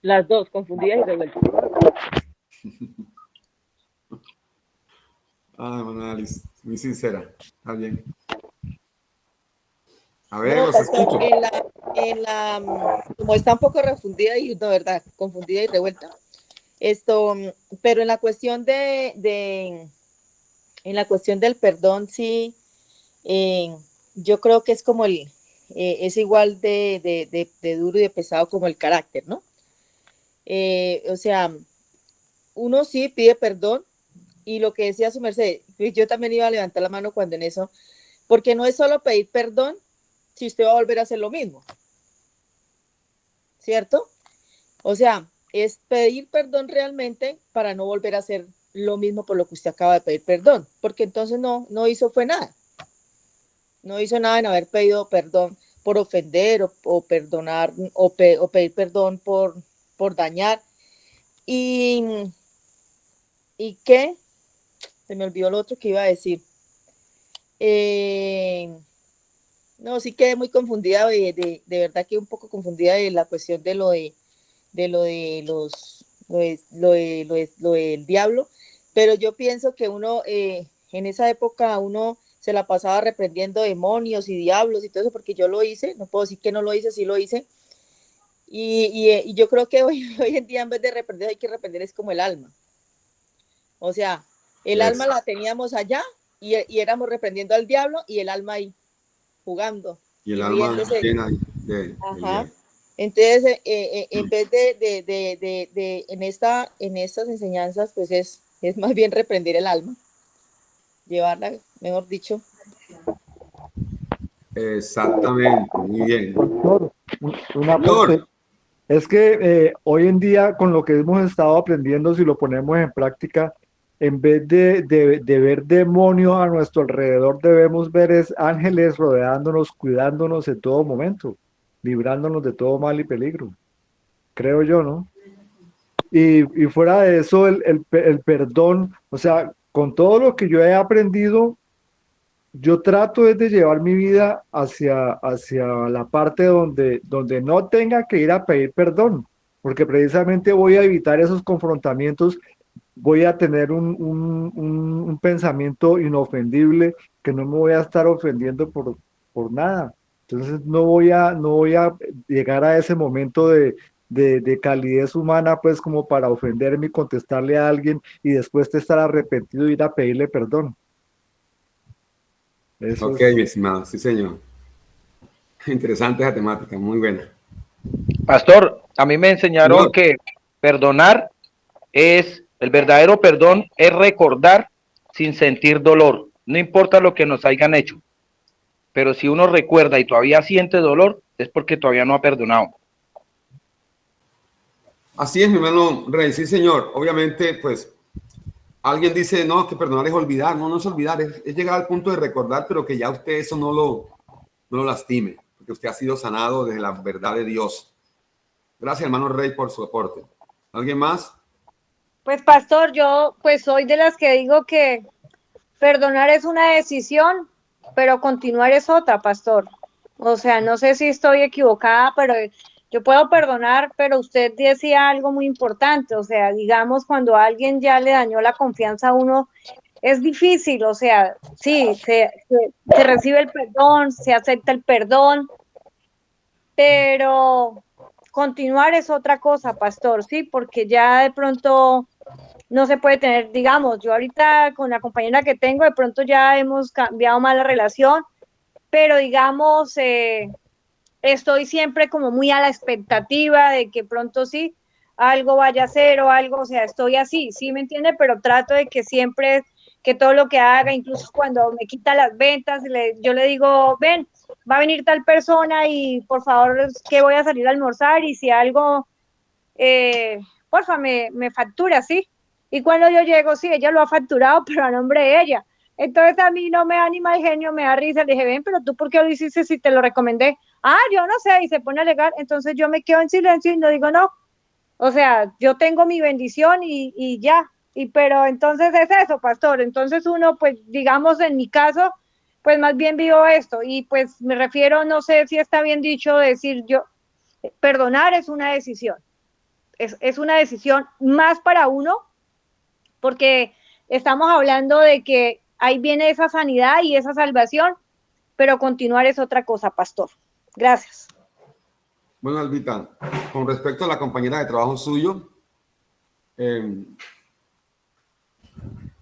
Las dos, confundidas y revueltas. Alice, muy sincera. Está bien. A ver, No, los escucho. Como está un poco refundida y no, verdad, confundida y revuelta. Pero en la cuestión en la cuestión del perdón, sí, yo creo que es como el es igual de duro y de pesado como el carácter, ¿no? O sea, uno sí pide perdón y lo que decía su merced, yo también iba a levantar la mano cuando en eso, porque no es solo pedir perdón si usted va a volver a hacer lo mismo, ¿cierto? O sea, es pedir perdón realmente para no volver a hacer lo mismo por lo que usted acaba de pedir perdón, porque entonces no hizo fue nada. No hizo nada en haber pedido perdón por ofender o perdonar o pedir perdón por dañar. ¿Y qué? Se me olvidó lo otro que iba a decir. No, sí quedé muy confundida, de verdad que un poco confundida de la cuestión de lo del diablo, pero yo pienso que uno en esa época uno se la pasaba reprendiendo demonios y diablos y todo eso, porque yo lo hice, no puedo decir que no lo hice, sí lo hice, y yo creo que hoy en día en vez de reprender hay que reprender es como el alma, o sea, el alma la teníamos allá y éramos reprendiendo al diablo y el alma ahí jugando. Y el alma llena Ajá. Entonces, en vez de en estas enseñanzas, pues es más bien reprender el alma, llevarla, mejor dicho. Exactamente, muy bien. Doctor, un aporte. Es que hoy en día, con lo que hemos estado aprendiendo, si lo ponemos en práctica, en vez de ver demonios a nuestro alrededor, debemos ver es ángeles rodeándonos, cuidándonos en todo momento, librándonos de todo mal y peligro. Creo yo, ¿no? Y fuera de eso, el perdón, o sea, con todo lo que yo he aprendido, yo trato es de llevar mi vida hacia la parte donde no tenga que ir a pedir perdón, porque precisamente voy a evitar esos confrontamientos, voy a tener un pensamiento inofendible, que no me voy a estar ofendiendo por nada. Entonces no voy a llegar a ese momento de calidez humana, pues como para ofenderme y contestarle a alguien y después de estar arrepentido ir a pedirle perdón. Eso ok, mi estimado, sí señor. Interesante esa temática, muy buena. Pastor, a mí me enseñaron que perdonar es, el verdadero perdón es recordar sin sentir dolor, no importa lo que nos hayan hecho, pero si uno recuerda y todavía siente dolor, es porque todavía no ha perdonado. Así es, mi hermano Rey, sí señor. Obviamente, pues, alguien dice, no, que perdonar es olvidar. No es olvidar, es llegar al punto de recordar, pero que ya usted eso no lo lastime, porque usted ha sido sanado desde la verdad de Dios. Gracias, hermano Rey, por su aporte. ¿Alguien más? Pues, pastor, yo pues soy de las que digo que perdonar es una decisión, pero continuar es otra, pastor. O sea, no sé si estoy equivocada, pero yo puedo perdonar, pero usted decía algo muy importante. O sea, digamos, cuando alguien ya le dañó la confianza a uno, es difícil. O sea, sí, se recibe el perdón, se acepta el perdón, pero continuar es otra cosa, pastor, sí, porque ya de pronto no se puede tener, digamos, yo ahorita con la compañera que tengo, de pronto ya hemos cambiado más la relación, pero digamos, estoy siempre como muy a la expectativa de que pronto sí, algo vaya a ser o algo, o sea, estoy así, sí me entiende, pero trato de que siempre, que todo lo que haga, incluso cuando me quita las ventas, yo le digo, ven, va a venir tal persona y por favor, que voy a salir a almorzar y si algo, porfa, me factura, ¿sí? Y cuando yo llego, sí, ella lo ha facturado, pero a nombre de ella. Entonces a mí no me da ni mal genio, me da risa. Le dije, ven, pero tú, ¿por qué lo hiciste si te lo recomendé? Ah, yo no sé, y se pone a alegar. Entonces yo me quedo en silencio y no digo no. O sea, yo tengo mi bendición y ya. Pero entonces es eso, pastor. Entonces uno, pues, digamos, en mi caso, pues más bien vivo esto. Y pues me refiero, no sé si está bien dicho decir yo, perdonar es una decisión. Es una decisión más para uno, porque estamos hablando de que ahí viene esa sanidad y esa salvación, pero continuar es otra cosa, pastor. Gracias. Bueno, Albita, con respecto a la compañera de trabajo suyo,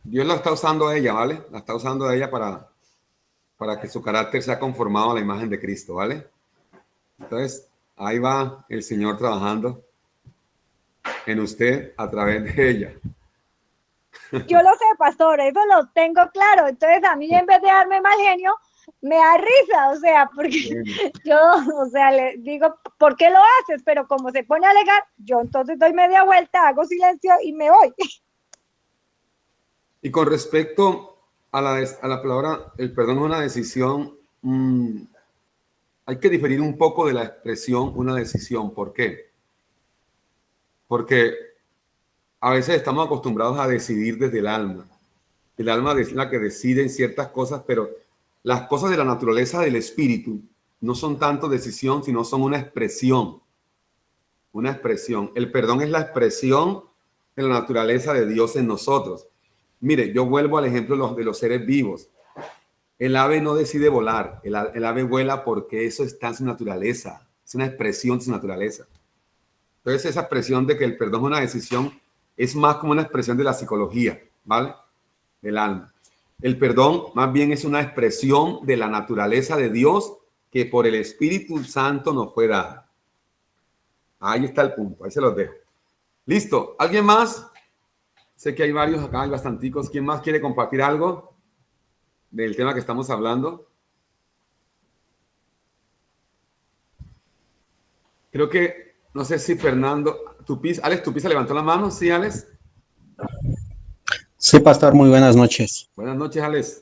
Dios la está usando a ella, ¿vale? La está usando a ella para que su carácter sea conformado a la imagen de Cristo, ¿vale? Entonces, ahí va el Señor trabajando en usted a través de ella. Yo lo sé, pastor, eso lo tengo claro. Entonces, a mí en vez de darme mal genio, me da risa, o sea, porque yo, o sea, le digo, ¿por qué lo haces? Pero como se pone a alegar, yo entonces doy media vuelta, hago silencio y me voy. Y con respecto a la palabra, el perdón es una decisión, hay que diferir un poco de la expresión una decisión. ¿Por qué? Porque a veces estamos acostumbrados a decidir desde el alma. El alma es la que decide en ciertas cosas, pero las cosas de la naturaleza del espíritu no son tanto decisión, sino son una expresión. Una expresión. El perdón es la expresión de la naturaleza de Dios en nosotros. Mire, yo vuelvo al ejemplo de los seres vivos. El ave no decide volar. El ave vuela porque eso está en su naturaleza. Es una expresión de su naturaleza. Entonces, esa expresión de que el perdón es una decisión es más como una expresión de la psicología, ¿vale? Del alma. El perdón más bien es una expresión de la naturaleza de Dios que por el Espíritu Santo nos fue dada. Ahí está el punto, ahí se los dejo. Listo, ¿alguien más? Sé que hay varios acá, hay bastanticos. ¿Quién más quiere compartir algo del tema que estamos hablando? Creo que, no sé si Fernando, Alex Tupiza levantó la mano. ¿Sí, Alex? Sí, pastor, muy buenas noches. Buenas noches, Alex.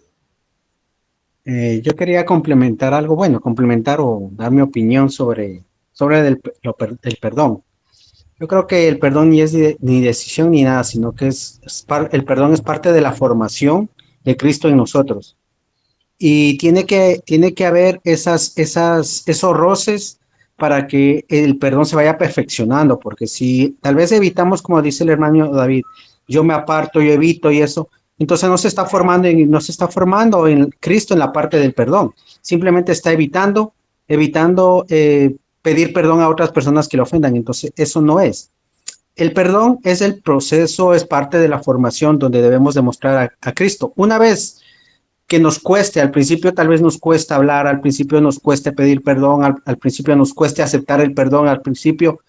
Yo quería complementar algo, bueno, complementar o dar mi opinión sobre el perdón. Yo creo que el perdón ni es ni decisión ni nada, sino que el perdón es parte de la formación de Cristo en nosotros. Y tiene que haber esos roces para que el perdón se vaya perfeccionando, porque si tal vez evitamos, como dice el hermano David, yo me aparto, yo evito y eso, entonces no se está formando en Cristo en la parte del perdón. Simplemente está evitando pedir perdón a otras personas que le ofendan. Entonces eso no es. El perdón es el proceso, es parte de la formación donde debemos demostrar a Cristo. Una vez que nos cueste, al principio tal vez nos cuesta hablar, al principio nos cueste pedir perdón, al principio nos cueste aceptar el perdón, al principio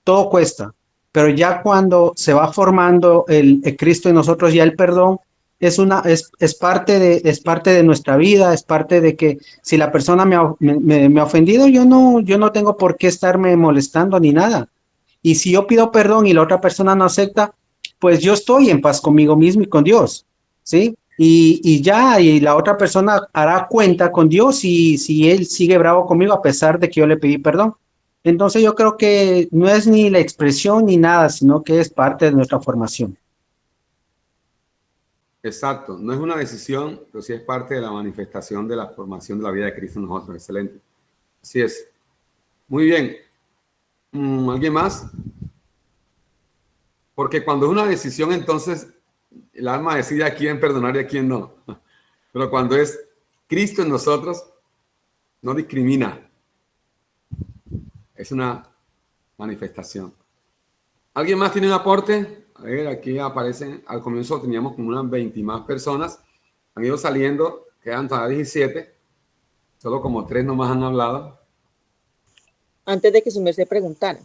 todo cuesta. Pero ya cuando se va formando el Cristo en nosotros, ya el perdón es parte de nuestra vida, es parte de que si la persona me ha ofendido, yo no tengo por qué estarme molestando ni nada. Y si yo pido perdón y la otra persona no acepta, pues yo estoy en paz conmigo mismo y con Dios, ¿sí? Y la otra persona hará cuenta con Dios si él sigue bravo conmigo a pesar de que yo le pedí perdón. Entonces yo creo que no es ni la expresión ni nada, sino que es parte de nuestra formación. Exacto, no es una decisión, pero sí es parte de la manifestación de la formación de la vida de Cristo en nosotros. Excelente. Así es. Muy bien. ¿Alguien más? Porque cuando es una decisión, entonces el alma decide a quién perdonar y a quién no. Pero cuando es Cristo en nosotros, no discrimina. Es una manifestación. ¿Alguien más tiene un aporte? A ver, aquí aparecen, al comienzo teníamos como unas 20 más personas. Han ido saliendo, quedan todavía 17. Solo como 3 nomás han hablado. Antes de que su merced preguntara.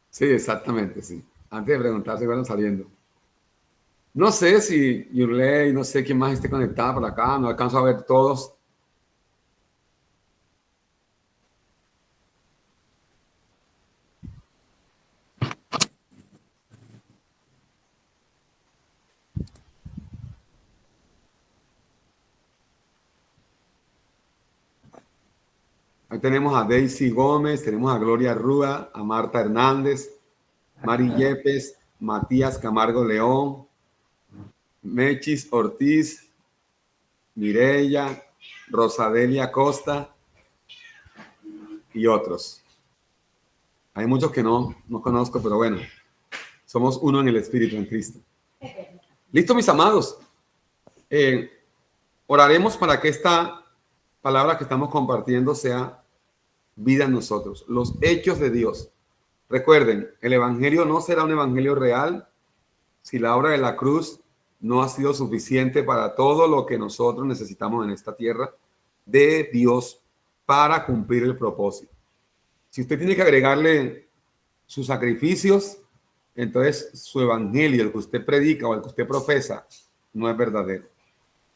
Sí, exactamente, sí. Antes de preguntarse, fueron saliendo. No sé si Yurley, no sé quién más esté conectado por acá, no alcanzo a ver todos. Ahí tenemos a Daisy Gómez, tenemos a Gloria Rúa, a Marta Hernández, Mari Yepes, Matías Camargo León, Mechis Ortiz, Mireya, Rosadelia Costa y otros. Hay muchos que no conozco, pero bueno, somos uno en el Espíritu, en Cristo. Listo, mis amados. Oraremos para que esta palabra que estamos compartiendo sea vida en nosotros, los hechos de Dios. Recuerden, el evangelio no será un evangelio real si la obra de la cruz no ha sido suficiente para todo lo que nosotros necesitamos en esta tierra de Dios para cumplir el propósito. Si usted tiene que agregarle sus sacrificios, entonces su evangelio, el que usted predica o el que usted profesa, no es verdadero.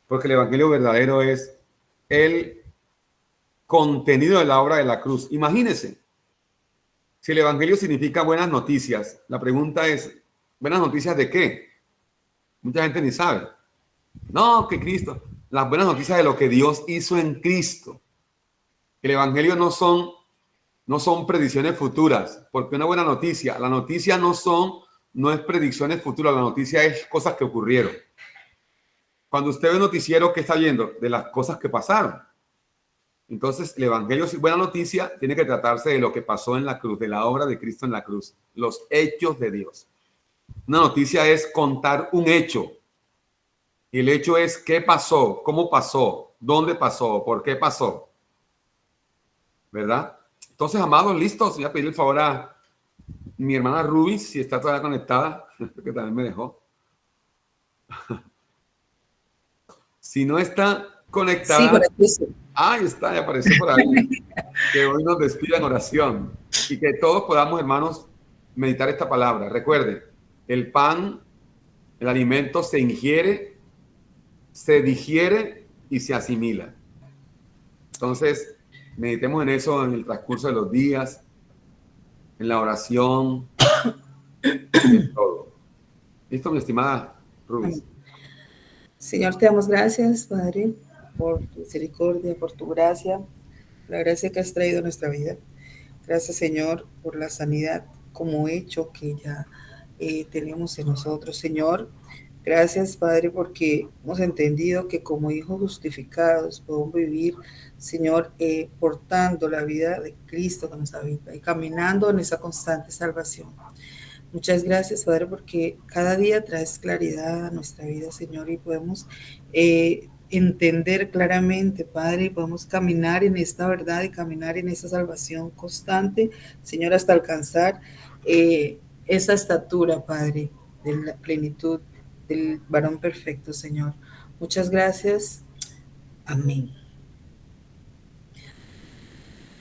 Porque el evangelio verdadero es el contenido de la obra de la cruz. Imagínense, si el evangelio significa buenas noticias, la pregunta es, ¿buenas noticias de qué? Mucha gente ni sabe. No, que Cristo, las buenas noticias de lo que Dios hizo en Cristo. El evangelio no son predicciones futuras, porque una buena noticia, la noticia no es predicciones futuras, la noticia es cosas que ocurrieron. Cuando usted ve un noticiero, ¿qué está viendo? De las cosas que pasaron. Entonces, el evangelio, si es buena noticia, tiene que tratarse de lo que pasó en la cruz, de la obra de Cristo en la cruz, los hechos de Dios. Una noticia es contar un hecho. Y el hecho es qué pasó, cómo pasó, dónde pasó, por qué pasó. ¿Verdad? Entonces, amados, listos. Voy a pedirle el favor a mi hermana Ruby, si está todavía conectada, que también me dejó. Si no está conectada. Sí, por aquí sí. Ahí está, ya apareció por ahí. Que hoy nos despida en oración y que todos podamos, hermanos, meditar esta palabra. Recuerden, el pan, el alimento se ingiere, se digiere y se asimila. Entonces, meditemos en eso en el transcurso de los días, en la oración, en todo. ¿Listo, mi estimada Rubí? Señor, te damos gracias, Padre, por tu misericordia, por tu gracia, la gracia que has traído a nuestra vida. Gracias, Señor, por la sanidad como hecho que ya tenemos en nosotros. Señor, gracias, Padre, porque hemos entendido que como hijos justificados podemos vivir, Señor, portando la vida de Cristo con nuestra vida y caminando en esa constante salvación. Muchas gracias, Padre, porque cada día traes claridad a nuestra vida, Señor, y podemos entender claramente, Padre, y podemos caminar en esta verdad y caminar en esa salvación constante, Señor, hasta alcanzar esa estatura, Padre, de la plenitud del varón perfecto, Señor. Muchas gracias. Amén.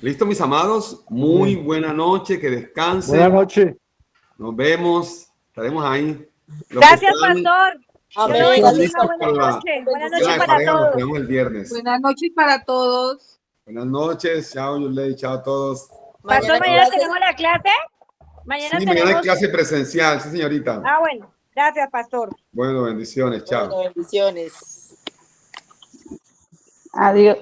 Listo, mis amados. Muy buena noche, que descansen. Buenas noches. Nos vemos, estaremos ahí. Gracias, pastor. Amén. Buenas noches. Buenas noches para todos. Nos vemos el viernes. Buenas noches para todos. Buenas noches. Chao, Yulei. Chao a todos. Pastor, mañana tenemos la clase. Mañana hay clase presencial, sí, señorita. Ah, bueno. Gracias, pastor. Bueno, bendiciones. Chao. Bueno, bendiciones. Adiós.